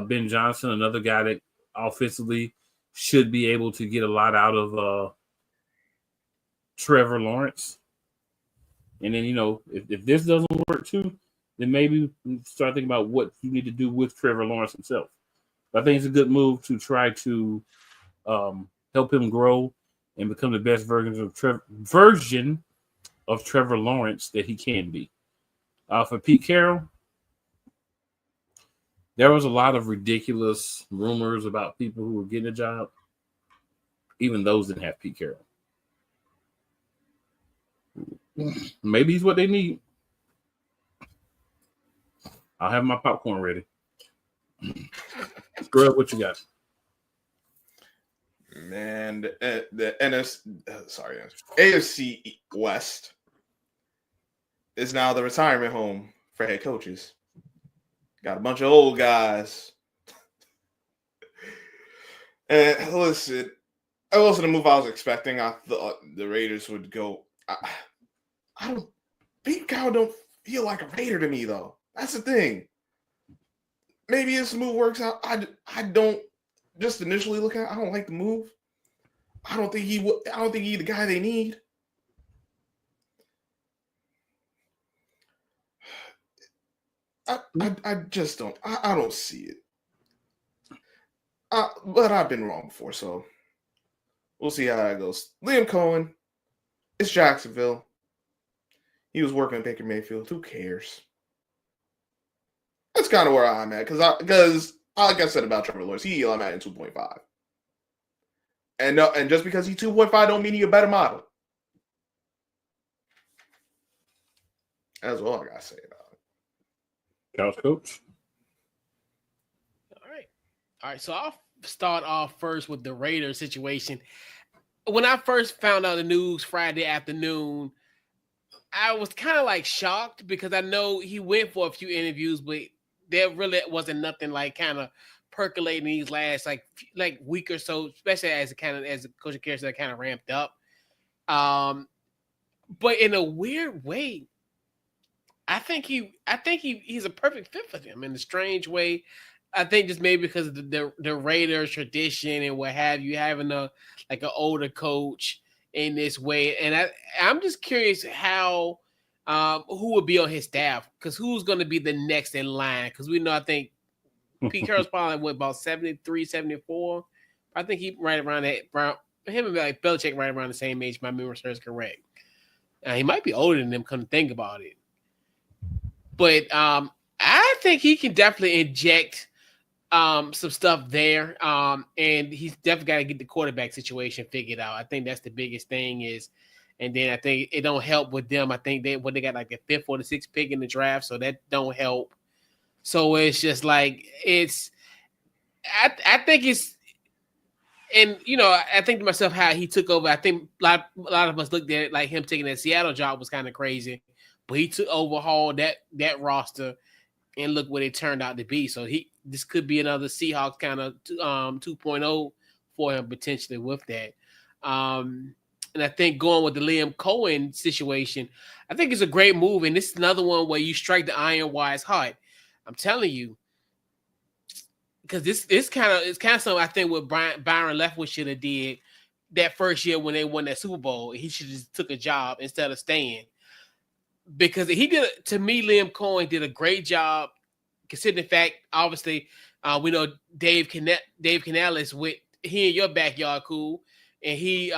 Ben Johnson, another guy that offensively should be able to get a lot out of Trevor Lawrence. And then, if this doesn't work too, then maybe start thinking about what you need to do with Trevor Lawrence himself. But I think it's a good move to try to help him grow and become the best version of Trevor Lawrence that he can be. For Pete Carroll, there was a lot of ridiculous rumors about people who were getting a job. Even those didn't have Pete Carroll. Maybe he's what they need. I'll have my popcorn ready. Scrub, what you got? Man, the AFC West is now the retirement home for head coaches. Got a bunch of old guys. And listen, that wasn't a move I was expecting. I thought the Raiders would go. Pete Carroll don't feel like a Raider to me, though. That's the thing. Maybe this move works out. I don't just initially look at it, I don't like the move. I don't think he's the guy they need. I just don't. I don't see it. But I've been wrong before, so we'll see how that goes. Liam Cohen, it's Jacksonville. He was working at Baker Mayfield. Who cares? That's kind of where I'm at because like I said about Trevor Lawrence, I'm at 2.5. And just because he's 2.5 don't mean he's a better model. That's all I gotta say about it. Couch coach. All right. So I'll start off first with the Raiders situation. When I first found out the news Friday afternoon, I was kind of like shocked because I know he went for a few interviews, but there really wasn't nothing like kind of percolating these last like week or so, especially as the coaching carousel kind of ramped up. But in a weird way, I think he's a perfect fit for them in a strange way. I think just maybe because of the Raiders tradition and what have you, having an older coach in this way. And I'm just curious how who would be on his staff, because who's going to be the next in line? Because we know, I think Pete Carroll's probably about 73, 74. I think he right around that. Him and like Belichick right around the same age. My memory serves correct. He might be older than them. Come to think about it, but I think he can definitely inject some stuff there. And he's definitely got to get the quarterback situation figured out. I think that's the biggest thing is. And then I think it don't help with them. I think they got like the 5th or the 6th pick in the draft, so that don't help. So it's just like I think it's, and I think to myself how he took over. I think a lot of us looked at it like him taking that Seattle job was kind of crazy, but he overhauled that roster, and look what it turned out to be. So this could be another Seahawks kind of 2.0 for him potentially with that. And I think going with the Liam Cohen situation, I think it's a great move. And this is another one where you strike the iron while it's hot. I'm telling you, because it's kind of something I think what Byron Leftwich should have did that first year when they won that Super Bowl. He should have just took a job instead of staying. Because he did, to me, Liam Cohen did a great job, considering the fact, obviously, we know Dave Canales with he in your backyard, cool. And he,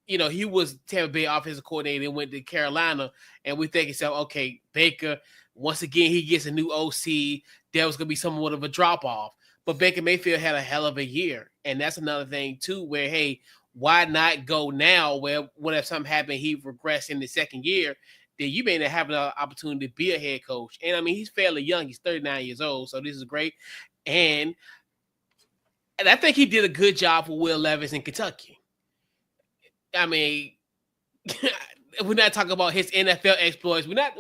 he was Tampa Bay offensive coordinator and went to Carolina. And we think himself, okay, Baker, once again, he gets a new OC. There was going to be somewhat of a drop-off. But Baker Mayfield had a hell of a year. And that's another thing, too, where, hey, why not go now where what if something happened, he regressed in the second year, then you may not have an opportunity to be a head coach. And, I mean, he's fairly young. He's 39 years old, so this is great. And I think he did a good job for Will Levis in Kentucky. I mean, we're not talking about his NFL exploits. We're not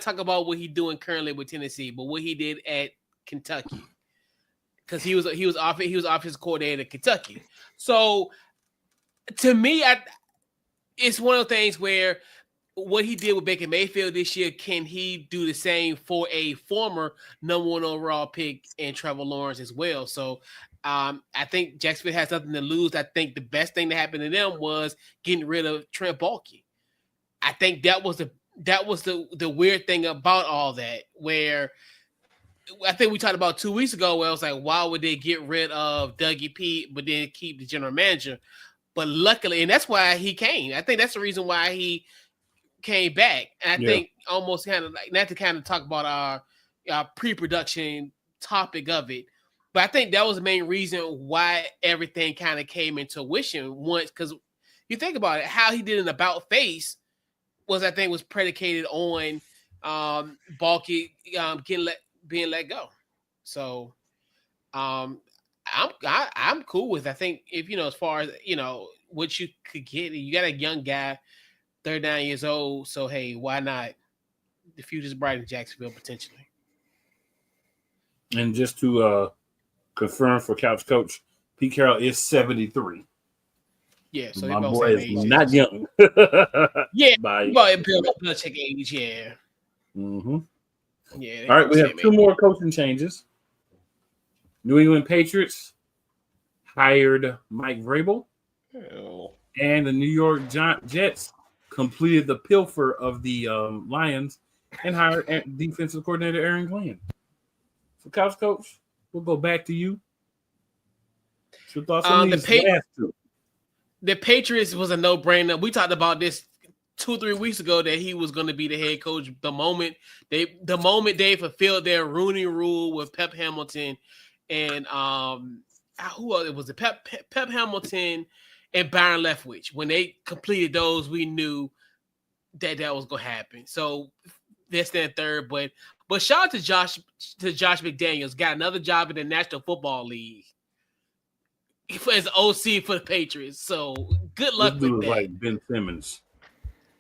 talking about what he's doing currently with Tennessee, but what he did at Kentucky. Because he was offensive coordinator at Kentucky. So to me, it's one of the things where what he did with Baker Mayfield this year, can he do the same for a former number one overall pick and Trevor Lawrence as well? So I think Jacksonville has nothing to lose. I think the best thing that happened to them was getting rid of Trent Baalke. I think that was the weird thing about all that, where I think we talked about 2 weeks ago where I was like, why would they get rid of Dougie P but then keep the general manager? But luckily, and that's why he came. I think that's the reason why he came back. And I think almost kind of like, not to kind of talk about our pre-production topic of it, but I think that was the main reason why everything kind of came into fruition once, because you think about it, how he did an about face was, I think, was predicated on Baalke being let go. So I'm cool with, I think, if as far as what you could get, you got a young guy, 39 years old, so hey, why not? The future's bright in Jacksonville potentially. And just to confirm for Couch Coach, Pete Carroll is 73. Yeah, so my boy is not young. Yeah, by Bill check age, yeah. Mm-hmm. Yeah. All right, we have two more coaching changes. New England Patriots hired Mike Vrabel, and the New York Jets completed the pilfer of the Lions and hired defensive coordinator Aaron Glenn. So, Couch Coach, we'll go back to you. What's your thoughts on these last two? The Patriots was a no-brainer. We talked about this 2-3 weeks ago that he was going to be the head coach. The moment they fulfilled their Rooney Rule with Pep Hamilton and who else? It was Pep Hamilton and Byron Leftwich. When they completed those, we knew that was going to happen. So they're staying third, but shout out to Josh McDaniels, got another job in the National Football League as OC for the Patriots. So good luck with that. Like Ben Simmons.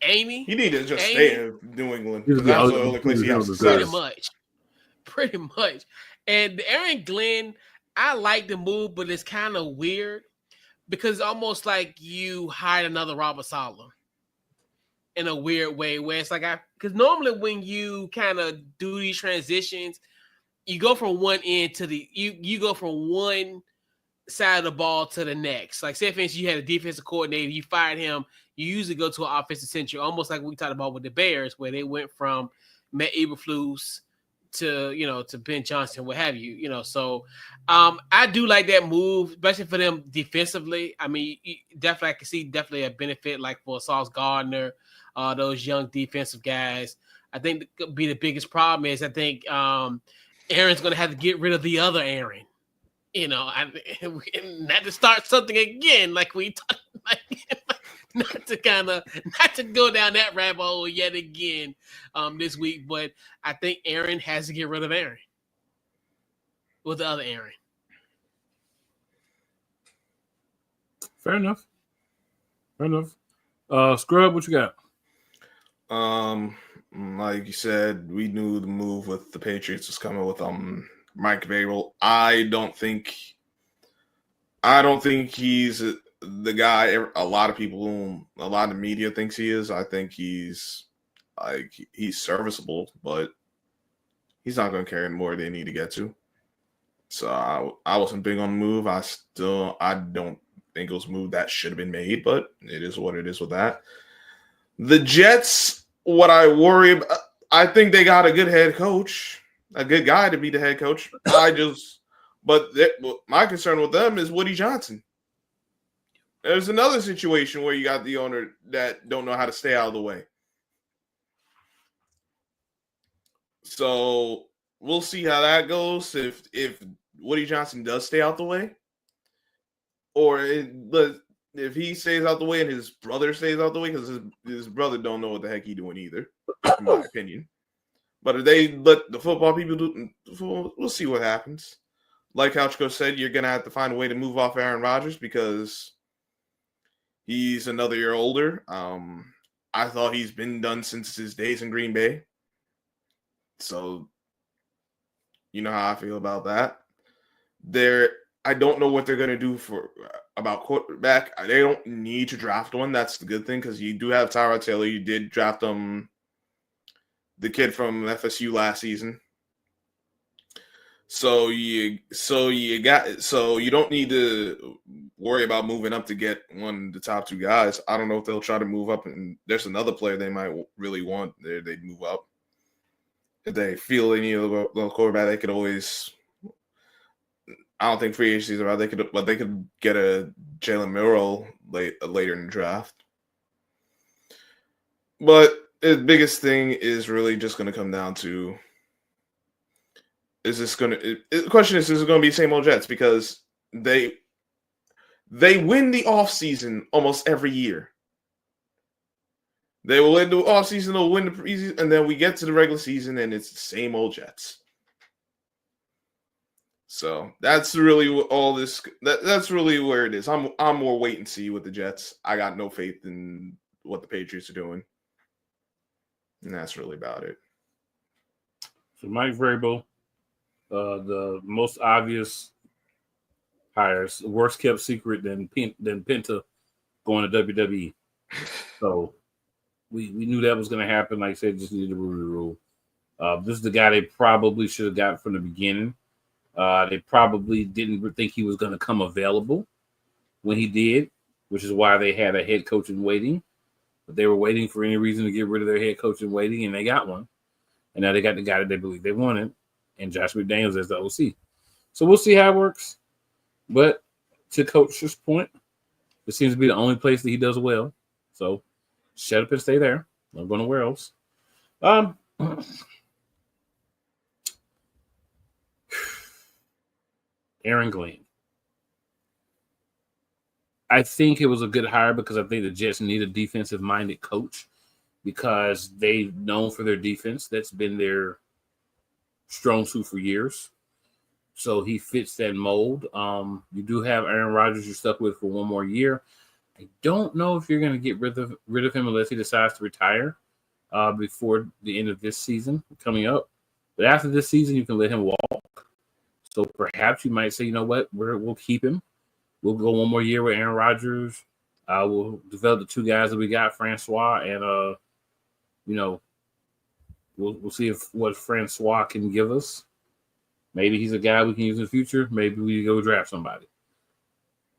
Amy, he needed to just stay in New England because that's the only place he has to stay. Pretty much. And Aaron Glenn, I like the move, but it's kind of weird because it's almost like you hired another Robert Saleh in a weird way, where it's like because normally when you kind of do these transitions, you go from one end to you go from one side of the ball to the next. Like, say for instance, you had a defensive coordinator, you fired him, you usually go to an offensive center, almost like we talked about with the Bears, where they went from Matt Eberflus to Ben Johnson, what have you. So I do like that move, especially for them defensively. I mean, definitely I can see definitely a benefit like for Sauce Gardner, those young defensive guys. I think be the biggest problem is I think Aaron's going to have to get rid of the other Aaron. Not to start something again, like we talked, not to go down that rabbit hole yet again this week. But I think Aaron has to get rid of Aaron with the other Aaron. Fair enough. Scrub, what you got? Like you said, we knew the move with the Patriots was coming with Mike Vrabel. I don't think he's the guy a lot of the media thinks he is. I think he's serviceable, but he's not going to carry more than they need to get to. So I wasn't big on the move. I don't think it was a move that should have been made, but it is what it is with that. The Jets, what I worry about, I think they got a good head coach, a good guy to be the head coach. But my concern with them is Woody Johnson. There's another situation where you got the owner that don't know how to stay out of the way. So we'll see how that goes. If Woody Johnson does stay out the way, but if he stays out the way and his brother stays out the way, because his brother don't know what the heck he's doing either, in my opinion. But if they let the football people do, we'll see what happens. Like Couchko said, you're gonna have to find a way to move off Aaron Rodgers because he's another year older. I thought he's been done since his days in Green Bay. So, you know how I feel about that. I don't know what they're going to do about quarterback. They don't need to draft one. That's the good thing because you do have Tyrod Taylor. You did draft the kid from FSU last season. So you don't need to worry about moving up to get one of the top two guys. I don't know if they'll try to move up, and there's another player they might really want. They'd move up if they feel they need a quarterback. They could always. I don't think free agency is around. They could get a Jalen Milroe later in the draft. But the biggest thing is really just going to come down to. The question is it going to be the same old Jets? Because they win the offseason almost every year. They will win the offseason, they'll win the preseason, and then we get to the regular season, and it's the same old Jets. So that's really all this. That's really where it is. I'm more wait and see with the Jets. I got no faith in what the Patriots are doing, and that's really about it. So Mike Vrabel. The most obvious hires, worst kept secret than Penta going to WWE. So we knew that was going to happen. Like I said, just needed to rule. This is the guy they probably should have got from the beginning. They probably didn't think he was going to come available when he did, which is why they had a head coach in waiting. But they were waiting for any reason to get rid of their head coach in waiting, and they got one. And now they got the guy that they believe they wanted. And Josh McDaniels as the OC. So we'll see how it works. But to Coach's point, it seems to be the only place that he does well. So shut up and stay there. Not going nowhere else. Aaron Glenn. I think it was a good hire because I think the Jets need a defensive-minded coach because they've known for their defense. That's been their strong suit for years. So he fits that mold. You do have Aaron Rodgers you're stuck with for one more year. I don't know if you're going to get rid of him unless he decides to retire before the end of this season coming up. But after this season, you can let him walk. So perhaps you might say, you know what, we'll keep him. We'll go one more year with Aaron Rodgers. We'll develop the two guys that we got, Francois and We'll see what Francois can give us. Maybe he's a guy we can use in the future. Maybe we go draft somebody.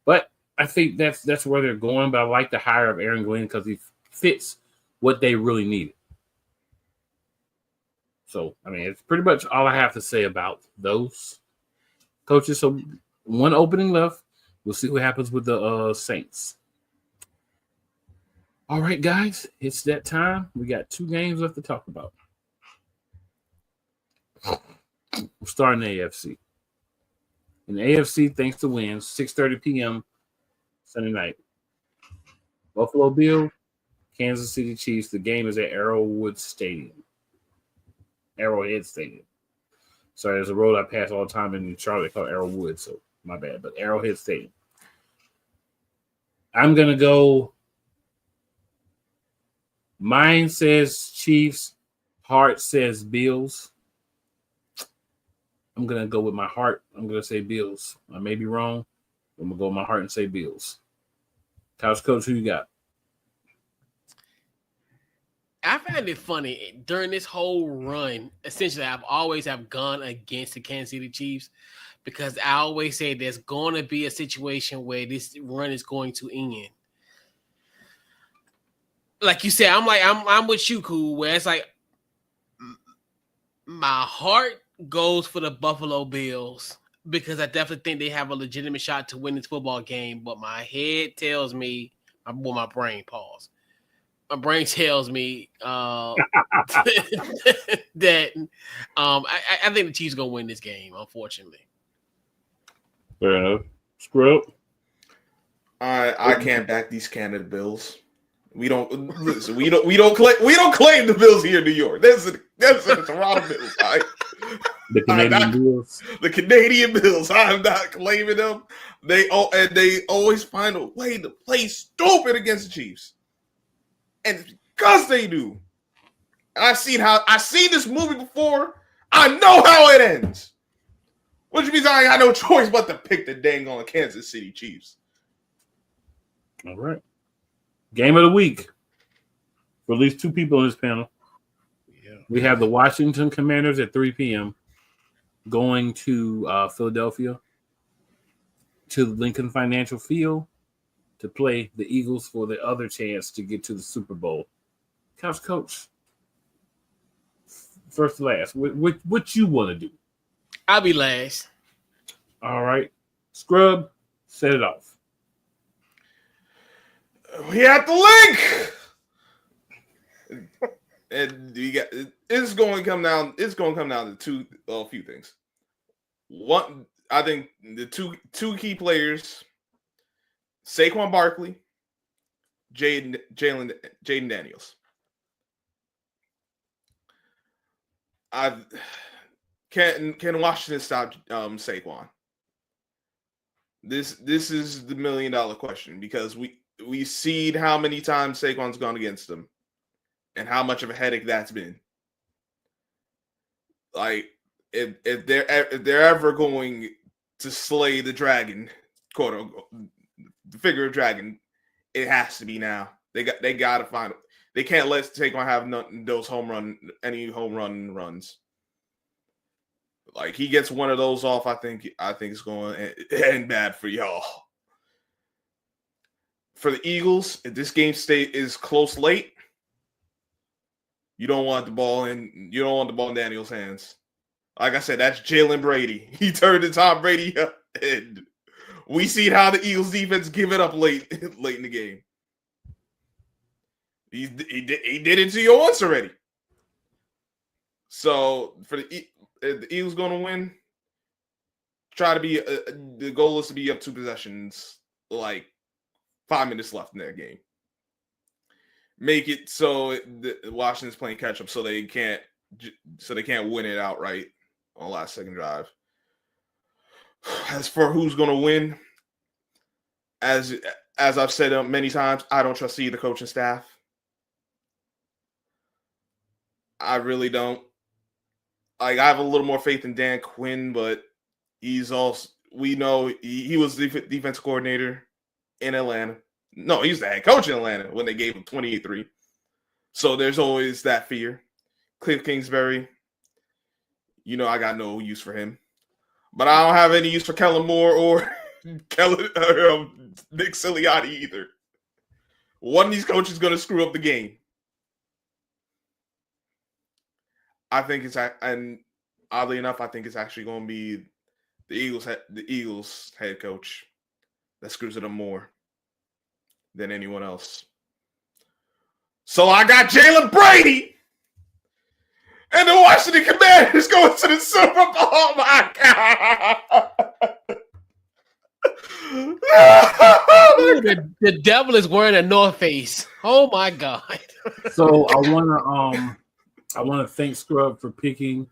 But I think that's where they're going. But I like the hire of Aaron Glenn because he fits what they really needed. So, I mean, it's pretty much all I have to say about those coaches. So, one opening left. We'll see what happens with the Saints. All right, guys, it's that time. We got 2 games left to talk about. We'll start in the AFC. In the AFC, thanks to wins, 6:30 p.m. Sunday night. Buffalo Bills, Kansas City Chiefs. The game is at Arrowhead Stadium. Sorry, there's a road I pass all the time in Charlotte called Arrowwood, so my bad. But Arrowhead Stadium. I'm going to go. Mind says Chiefs. Heart says Bills. I'm going to go with my heart. I'm going to say Bills. I may be wrong. I'm going to go with my heart and say Bills. Couch Coach, who you got? I find it funny. During this whole run, essentially, I've always have gone against the Kansas City Chiefs because I always say there's going to be a situation where this run is going to end. Like you said, I'm with you, cool. Where it's like my heart goes for the Buffalo Bills because I definitely think they have a legitimate shot to win this football game. But my head tells me, my brain pause. My brain tells me that I think the Chiefs are gonna win this game. Unfortunately, fair enough. Scrub. I can't back these Canada Bills. We don't claim the Bills here in New York. That's the Toronto Bills. The Canadian Bills. The Canadian Bills. I'm not claiming them. They always find a way to play stupid against the Chiefs. And because they do. I've seen this movie before. I know how it ends. Which means I got no choice but to pick the dang on Kansas City Chiefs. All right. Game of the week for at least two people on this panel. Yeah. We have the Washington Commanders at 3 p.m. going to Philadelphia to Lincoln Financial Field to play the Eagles for the other chance to get to the Super Bowl. Coach, first to last, what you want to do? I'll be last. All right. Scrub, set it off. We have the link, and it's going to come down. It's going to come down to a few things. One, I think the two key players, Saquon Barkley, Jaden Daniels. Can Washington stop Saquon? This is the $1 million question because we see how many times Saquon's gone against them and how much of a headache that's been. Like if they're ever going to slay the dragon, quote unquote, the figure of dragon, it has to be now. They got to find it. They can't let Saquon have those any home run runs. Like he gets one of those off, I think it's going to end bad for y'all. For the Eagles, if this game is close late, you don't want the ball in Daniel's hands. Like I said, that's Jalen Brady. He turned to Tom Brady up, and we seen how the Eagles defense give it up late in the game. He did it to you once already. So for the Eagles going to win, try to be the goal is to be up 2 possessions, like 5 minutes left in that game. Make it so Washington's playing catch up, so they can't win it outright on the last second drive. As for who's going to win, as I've said many times, I don't trust either coaching staff. I really don't. Like I have a little more faith in Dan Quinn, but he's also we know he was the defense coordinator in Atlanta. No, he was the head coach in Atlanta when they gave him 28-3. So there's always that fear. Cliff Kingsbury, I got no use for him. But I don't have any use for Kellen Moore or Nick Sirianni either. One of these coaches is going to screw up the game. I think and oddly enough, I think it's actually going to be the Eagles head coach that screws it up more than anyone else. So I got Jalen Brady and the Washington Commanders going to the Super Bowl. Oh my God. the devil is wearing a North Face. Oh my God. So I want to thank Scrub for picking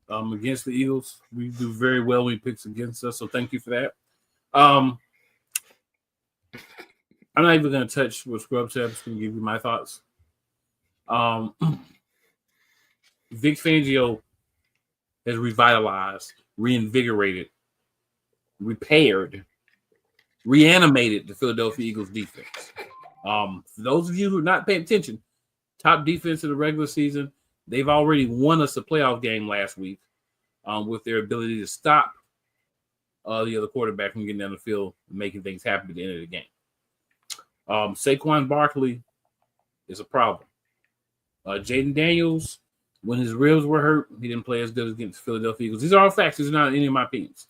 against the Eagles. We do very well when he picks against us, so thank you for that. I'm not even going to touch what Scrub said. I'm just going to give you my thoughts. Vic Fangio has revitalized, reinvigorated, repaired, reanimated the Philadelphia Eagles defense. For those of you who are not paying attention, top defense of the regular season, they've already won us a playoff game last week with their ability to stop the other quarterback from getting down the field and making things happen at the end of the game. Saquon Barkley is a problem. Jaden Daniels, when his ribs were hurt, he didn't play as good as against the Philadelphia Eagles. These are all facts. These are not any of my opinions.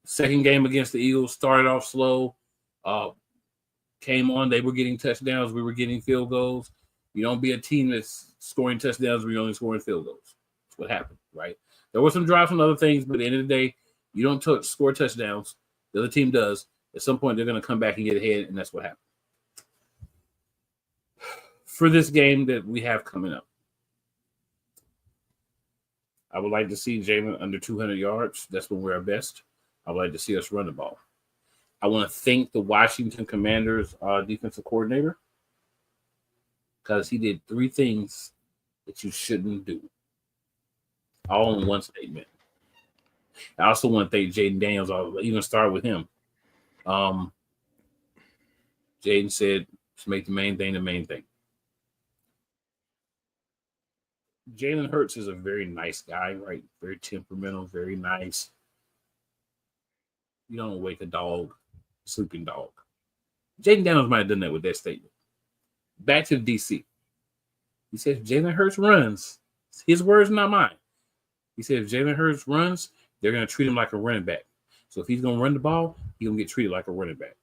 Second game against the Eagles, started off slow. Came on, they were getting touchdowns. We were getting field goals. You don't be a team that's scoring touchdowns when you're only scoring field goals. That's what happened, right? There were some drives and other things, but at the end of the day, you don't score touchdowns. The other team does. At some point, they're going to come back and get ahead, and that's what happened. For this game that we have coming up, I would like to see Jalen under 200 yards. That's when we're our best. I would like to see us run the ball. I want to thank the Washington Commanders defensive coordinator because he did 3 things that you shouldn't do, all in one statement. I also want to thank Jaden Daniels. I'll even start with him. Jaden said, "Just make the main thing the main thing." Jalen Hurts is a very nice guy, right? Very temperamental, very nice. You don't wake a dog, sleeping dog. Jaden Daniels might have done that with that statement. Back to the DC. He said, if Jalen Hurts runs, his words, not mine. He said, if Jalen Hurts runs, they're going to treat him like a running back. So if he's going to run the ball, he's going to get treated like a running back.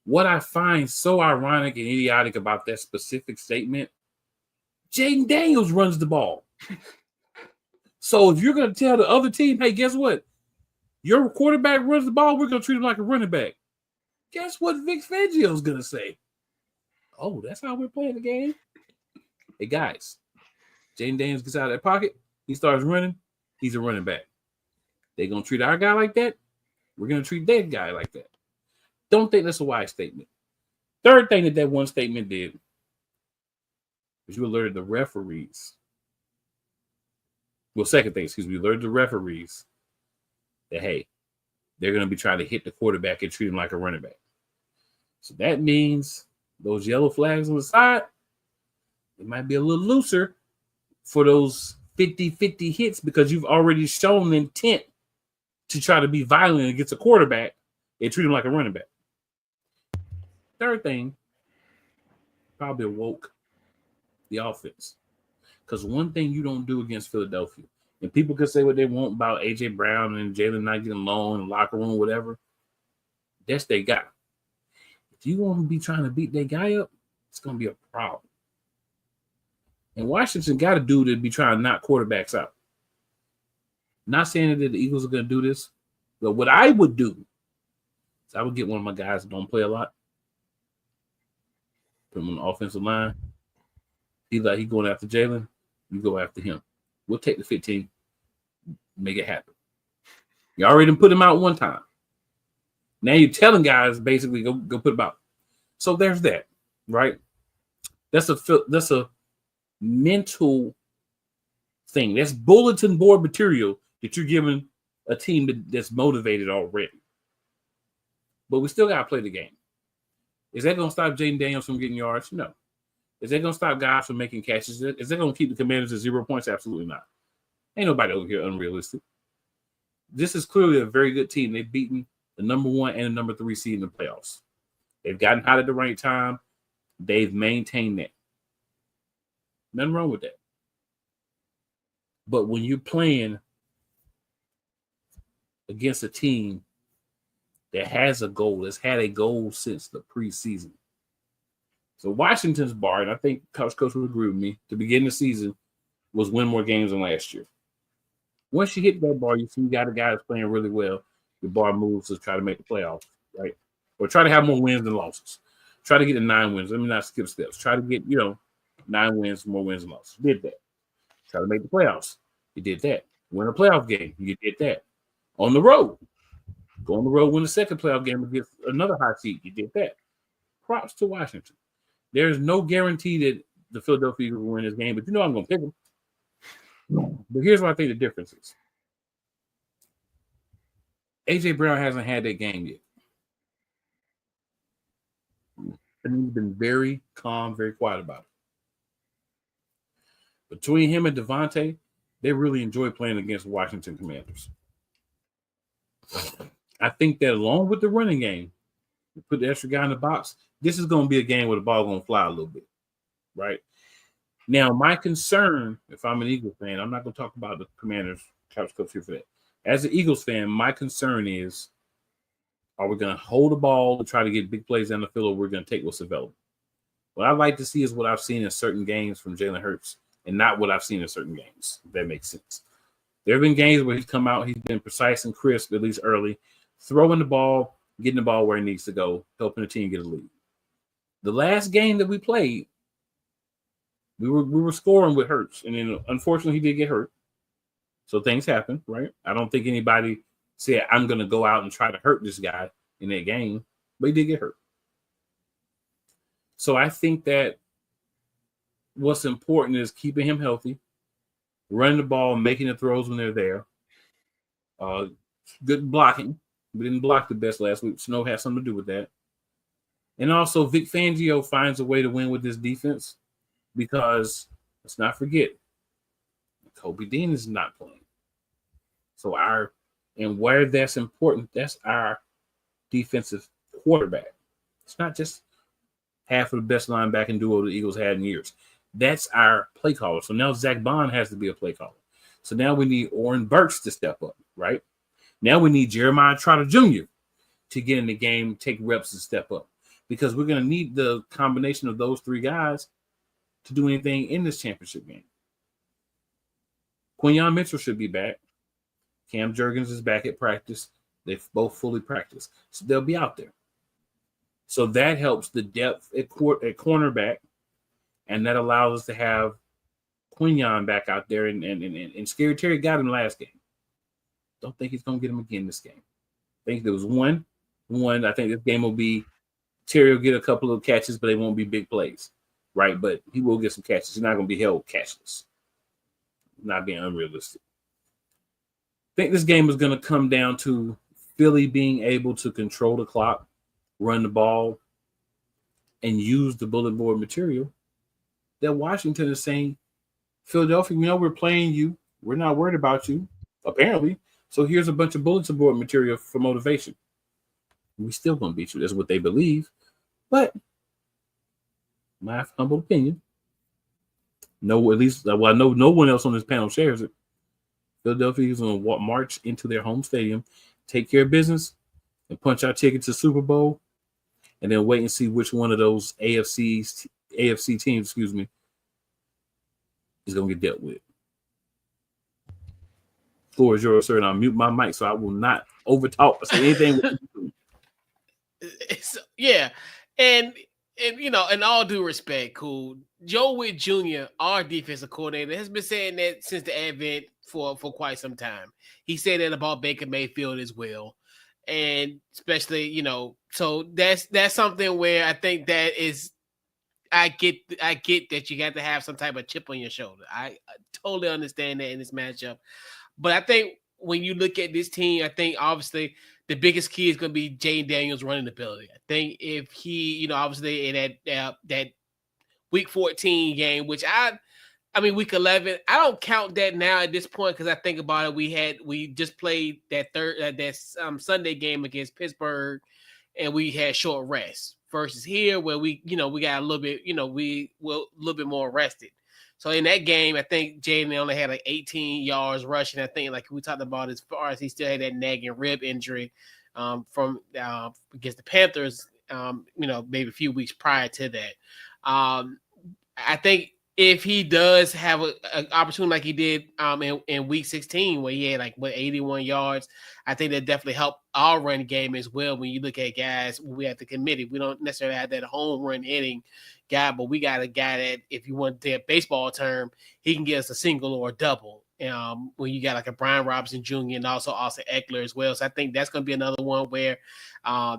What I find so ironic and idiotic about that specific statement, Jaden Daniels runs the ball. So if you're going to tell the other team, hey, guess what? Your quarterback runs the ball, we're going to treat him like a running back. Guess what Vic Fangio's going to say? Oh, that's how we're playing the game? Hey, guys, Jaden Daniels gets out of that pocket. He starts running. He's a running back. They're going to treat our guy like that. We're going to treat that guy like that. Don't think that's a wise statement. Third thing that one statement did was you alerted the referees. Well, second thing, you alerted the referees that, hey, they're going to be trying to hit the quarterback and treat him like a running back. So that means those yellow flags on the side, it might be a little looser for those 50-50 hits because you've already shown intent to try to be violent against a quarterback and treat him like a running back. Third thing, probably awoke the offense. Because one thing you don't do against Philadelphia, and people can say what they want about A.J. Brown and Jalen not getting along in the locker room, whatever, that's their guy. If you want to be trying to beat that guy up, it's going to be a problem. And Washington got a dude that be trying to knock quarterbacks out. Not saying that the Eagles are going to do this, but what I would do is I would get one of my guys that don't play a lot, put him on the offensive line. He going after Jalen, you go after him. We'll take the 15, make it happen. You already put him out one time. Now you're telling guys basically go put him out. So there's that, right? That's a mental thing. That's bulletin board material that you're giving a team that's motivated already. But we still got to play the game. Is that going to stop Jaden Daniels from getting yards? No. Is that going to stop guys from making catches? Is that going to keep the Commanders at 0 points? Absolutely not. Ain't nobody over here unrealistic. This is clearly a very good team. They've beaten the number 1 and the number 3 seed in the playoffs. They've gotten hot at the right time. They've maintained that. Nothing wrong with that. But when you're playing against a team that has a goal, that's had a goal since the preseason. So Washington's bar, and I think Coach would agree with me, to begin the season was win more games than last year. Once you hit that bar, you see you got a guy that's playing really well. The bar moves to try to make the playoffs, right? Or try to have more wins than losses. Try to get to 9 wins. Let me not skip steps. Try to get, 9 wins, more wins than losses. You did that. Try to make the playoffs. You did that. Win a playoff game. You did that. On the road. Go on the road, win the second playoff game against another high seed. You did that. Props to Washington. There's no guarantee that the Philadelphia Eagles will win this game, but I'm going to pick them. But here's what I think the difference is. A.J. Brown hasn't had that game yet. And he's been very calm, very quiet about it. Between him and Devontae, they really enjoy playing against Washington Commanders. I think that along with the running game, you put the extra guy in the box, this is going to be a game where the ball going to fly a little bit, right? Now, my concern, if I'm an Eagles fan, I'm not going to talk about the Commanders, Couch Coach here for that. As an Eagles fan, my concern is, are we going to hold the ball to try to get big plays down the field, or we're going to take what's available? What I like to see is what I've seen in certain games from Jalen Hurts and not what I've seen in certain games, if that makes sense. There have been games where he's come out, he's been precise and crisp, at least early, throwing the ball, getting the ball where it needs to go, helping the team get a lead. The last game that we played, we were scoring with Hurts, and then unfortunately he did get hurt. So things happen, right? I don't think anybody said, I'm going to go out and try to hurt this guy in that game, but he did get hurt. So I think that what's important is keeping him healthy, running the ball, making the throws when they're there. Good blocking. We didn't block the best last week. Snow has something to do with that. And also, Vic Fangio finds a way to win with this defense because, let's not forget, Kobe Dean is not playing. So where that's important, that's our defensive quarterback. It's not just half of the best linebacking duo the Eagles had in years. That's our play caller. So now Zach Bond has to be a play caller. So now we need Oren Burks to step up, right? Now we need Jeremiah Trotter Jr. to get in the game, take reps and step up. Because we're going to need the combination of those three guys to do anything in this championship game. Quinyon Mitchell should be back. Cam Jurgens is back at practice. They've both fully practiced. So they'll be out there. So that helps the depth at cornerback, and that allows us to have Quinyon back out there. And Scary Terry got him last game. Don't think he's going to get him again this game. I think there was one. I think this game will be Terry will get a couple of catches, but they won't be big plays, right? But he will get some catches. He's not going to be held catchless. Not being unrealistic. I think this game is going to come down to Philly being able to control the clock, run the ball, and use the bullet board material that Washington is saying, Philadelphia, we know we're playing you. We're not worried about you, apparently. So here's a bunch of bulletin board material for motivation. We still going to beat you. That's what they believe. But my humble opinion, I know no one else on this panel shares it. Philadelphia is going to march into their home stadium, take care of business, and punch our ticket to Super Bowl, and then wait and see which one of those AFC teams, is going to get dealt with. Floor is yours, sir, and I'll mute my mic so I will not overtalk or say anything. Yeah, and in all due respect, cool. Joe Witt Jr., our defensive coordinator, has been saying that since the advent for quite some time. He said that about Baker Mayfield as well. And especially, so that's something where I think that is, I get that you got to have some type of chip on your shoulder. I totally understand that in this matchup. But I think when you look at this team, I think obviously the biggest key is going to be Jayden Daniels' running ability. I think if he, obviously in that Week 14 game, which Week 11, I don't count that now at this point because I think about it. We just played that Sunday game against Pittsburgh, and we had short rest versus here where we got a little bit, we were a little bit more rested. So in that game, I think Jayden only had like 18 yards rushing. I think like we talked about as far as he still had that nagging rib injury from against the Panthers, maybe a few weeks prior to that. I think if he does have an opportunity like he did in Week 16 where he had 81 yards, I think that definitely helped our run game as well. When you look at guys, we have the committee. We don't necessarily have that home run hitting guy, but we got a guy that, if you want to take a baseball term, he can get us a single or a double. When you got like a Brian Robinson Jr. and also Austin Eckler as well. So I think that's going to be another one where, I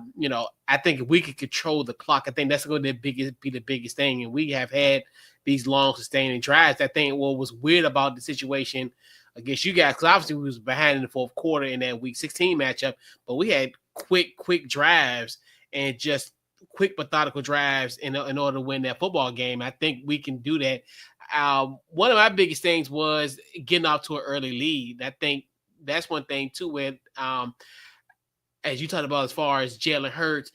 think if we could control the clock, I think that's going to be the biggest thing. And we have had these long sustaining drives. I think what was weird about the situation against you guys, because obviously we was behind in the fourth quarter in that Week 16 matchup, but we had quick drives and just quick methodical drives in order to win that football game. I think we can do that. one of my biggest things was getting off to an early lead. I think that's one thing too, where as you talked about, as far as Jalen Hurts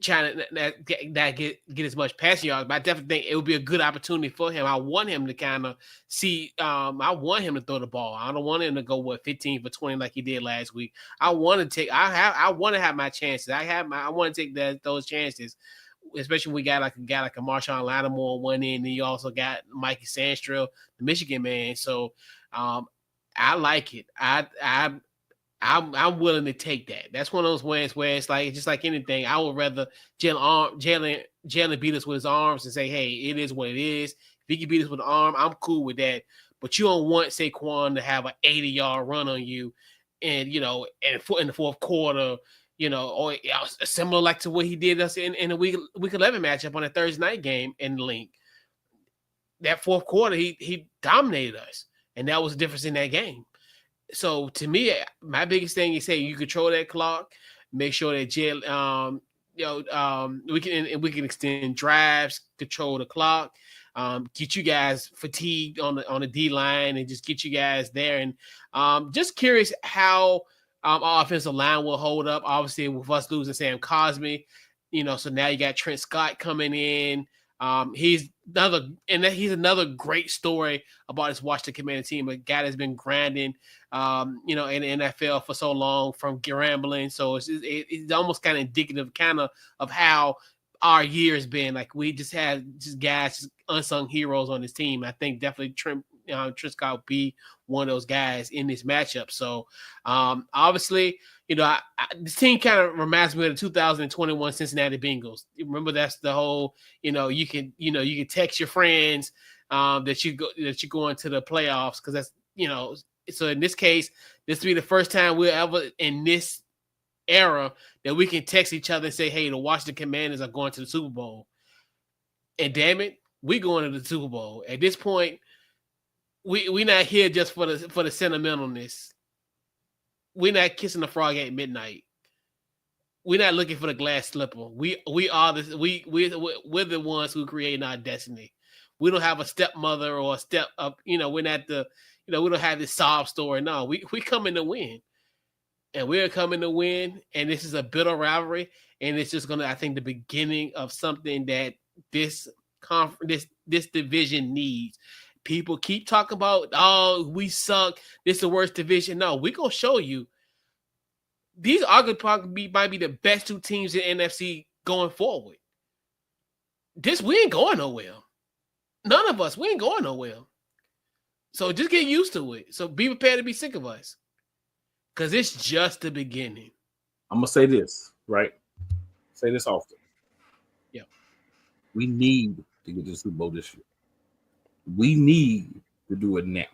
trying to get as much passing yards, but I definitely think it would be a good opportunity for him. I want him to kind of see. I want him to throw the ball. I don't want him to go 15 for 20 like he did last week. I want to take. I want to have my chances. I want to take those chances. Especially when we got like a guy like a Marshawn Lattimore on one end, and you also got Mikey Sandstrell, the Michigan man. So I like it. I'm willing to take that. That's one of those ways where it's like just like anything. I would rather Jalen beat us with his arms and say, "Hey, it is what it is." If he can beat us with an arm, I'm cool with that. But you don't want Saquon to have an 80-yard run on you, and in the fourth quarter. Or similar like to what he did us in the week 11 matchup on a Thursday night game in the Link. That fourth quarter, he dominated us, and that was the difference in that game. So to me, my biggest thing is you control that clock, make sure that we can extend drives, control the clock, get you guys fatigued on the D line, and just get you guys there. And just curious how. Our offensive line will hold up. Obviously, with us losing Sam Cosmi, so now you got Trent Scott coming in. He's another great story about this Washington Commander team. A guy that's been grinding, in the NFL for so long from gambling. So it's almost kind of indicative, of how our year has been. Like we just had guys, unsung heroes on this team. I think definitely Trent Scott will be one of those guys in this matchup. So obviously, this team kind of reminds me of the 2021 Cincinnati Bengals. Remember, that's the whole, you can text your friends that you go into the playoffs, because that's, so in this case, this will be the first time we're ever in this era that we can text each other and say, hey, the Washington Commanders are going to the Super Bowl. And damn it, we're going to the Super Bowl. At this point, we're not here just for the sentimentalness. We're not kissing the frog at midnight. We're not looking for the glass slipper. We're the ones who create our destiny. We don't have a stepmother or a step up. We're not we don't have this sob story. No, we coming to win, and we're coming to win. And this is a bitter rivalry, and it's just gonna, I think, the beginning of something that this division needs. People keep talking about, oh, we suck. This is the worst division. No, we're going to show you. These arguably might be the best two teams in NFC going forward. We ain't going nowhere. None of us. We ain't going nowhere. So just get used to it. So be prepared to be sick of us. Because it's just the beginning. I'm going to say this, right? Say this often. Yeah. We need to get to the Super Bowl this year. We need to do it now.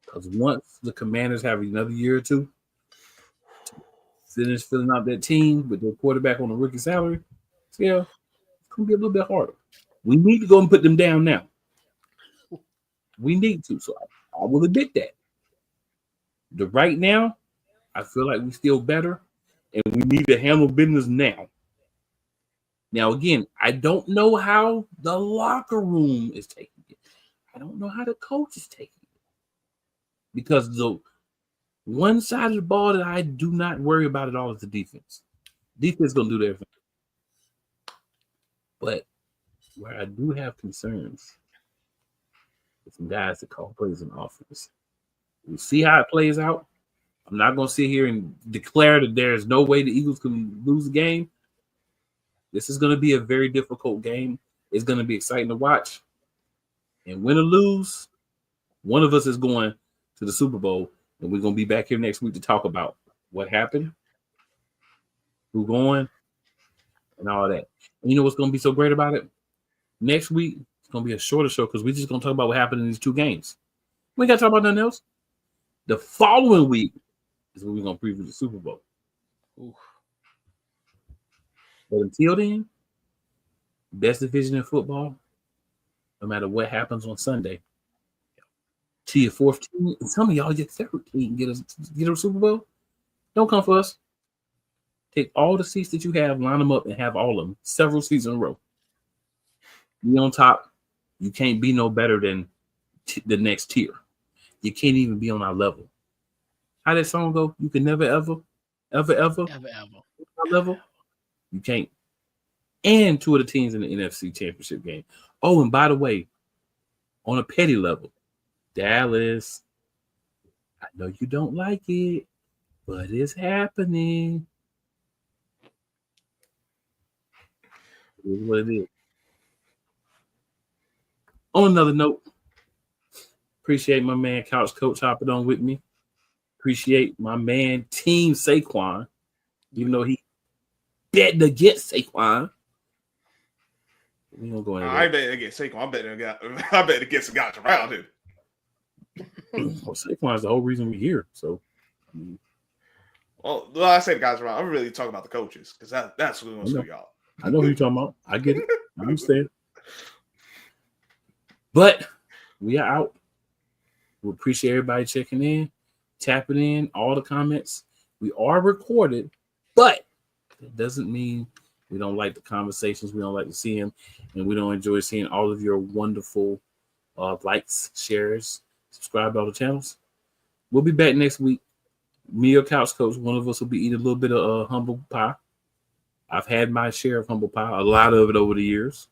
Because once the Commanders have another year or two to finish filling out that team with their quarterback on the rookie salary, it's going to be a little bit harder. We need to go and put them down now. We need to. So I will admit that. Right now, I feel like we're still better, and we need to handle business now. Now, again, I don't know how the locker room is taking it. I don't know how the coach is taking it. Because the one side of the ball that I do not worry about at all is the defense. Defense is going to do their thing. But where I do have concerns is some guys that call plays in offense. We'll see how it plays out. I'm not going to sit here and declare that there's no way the Eagles can lose the game. This is going to be a very difficult game. It's going to be exciting to watch. And win or lose, one of us is going to the Super Bowl, and we're going to be back here next week to talk about what happened, who's going, and all that. And you know what's going to be so great about it? Next week, it's going to be a shorter show because we're just going to talk about what happened in these two games. We ain't got to talk about nothing else. The following week is when we're going to preview the Super Bowl. Ooh. But until then, best division in football, no matter what happens on Sunday. To your fourth team, and some of y'all your third team get a Super Bowl. Don't come for us. Take all the seats that you have, line them up, and have all of them several seasons in a row. Be on top. You can't be no better than the next tier. You can't even be on our level. How that song go? You can never, ever our level. You can't. And two of the teams in the NFC Championship game. Oh, and by the way, on a petty level, Dallas, I know you don't like it, but it's happening. It is what it is. On another note, appreciate my man Couch Coach hopping on with me. Appreciate my man Team Saquon, even though he betting against Saquon. We don't go into that. I bet against Saquon. I bet against the guys around him. Well, Saquon is the whole reason we're here. So, well, I say the guys around. I'm really talking about the coaches because that's who wants to y'all. I know who you're talking about. I get it. I understand. But we are out. We appreciate everybody checking in, tapping in, all the comments. We are recorded, but it doesn't mean we don't like the conversations. We don't like to see them, and we don't enjoy seeing all of your wonderful likes, shares, subscribe to all the channels. We'll be back next week. Me or Couch Coach, one of us will be eating a little bit of humble pie. I've had my share of humble pie, a lot of it over the years.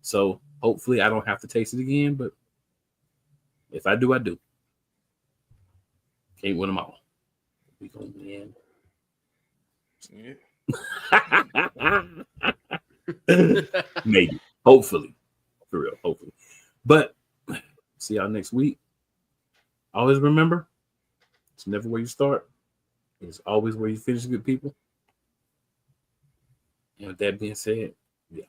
So hopefully I don't have to taste it again, but if I do, I do. Can't win them all. We gonna win. Yeah. Maybe. Hopefully. For real. Hopefully. But see y'all next week. Always remember, it's never where you start. It's always where you finish, good people. And with that being said, yeah.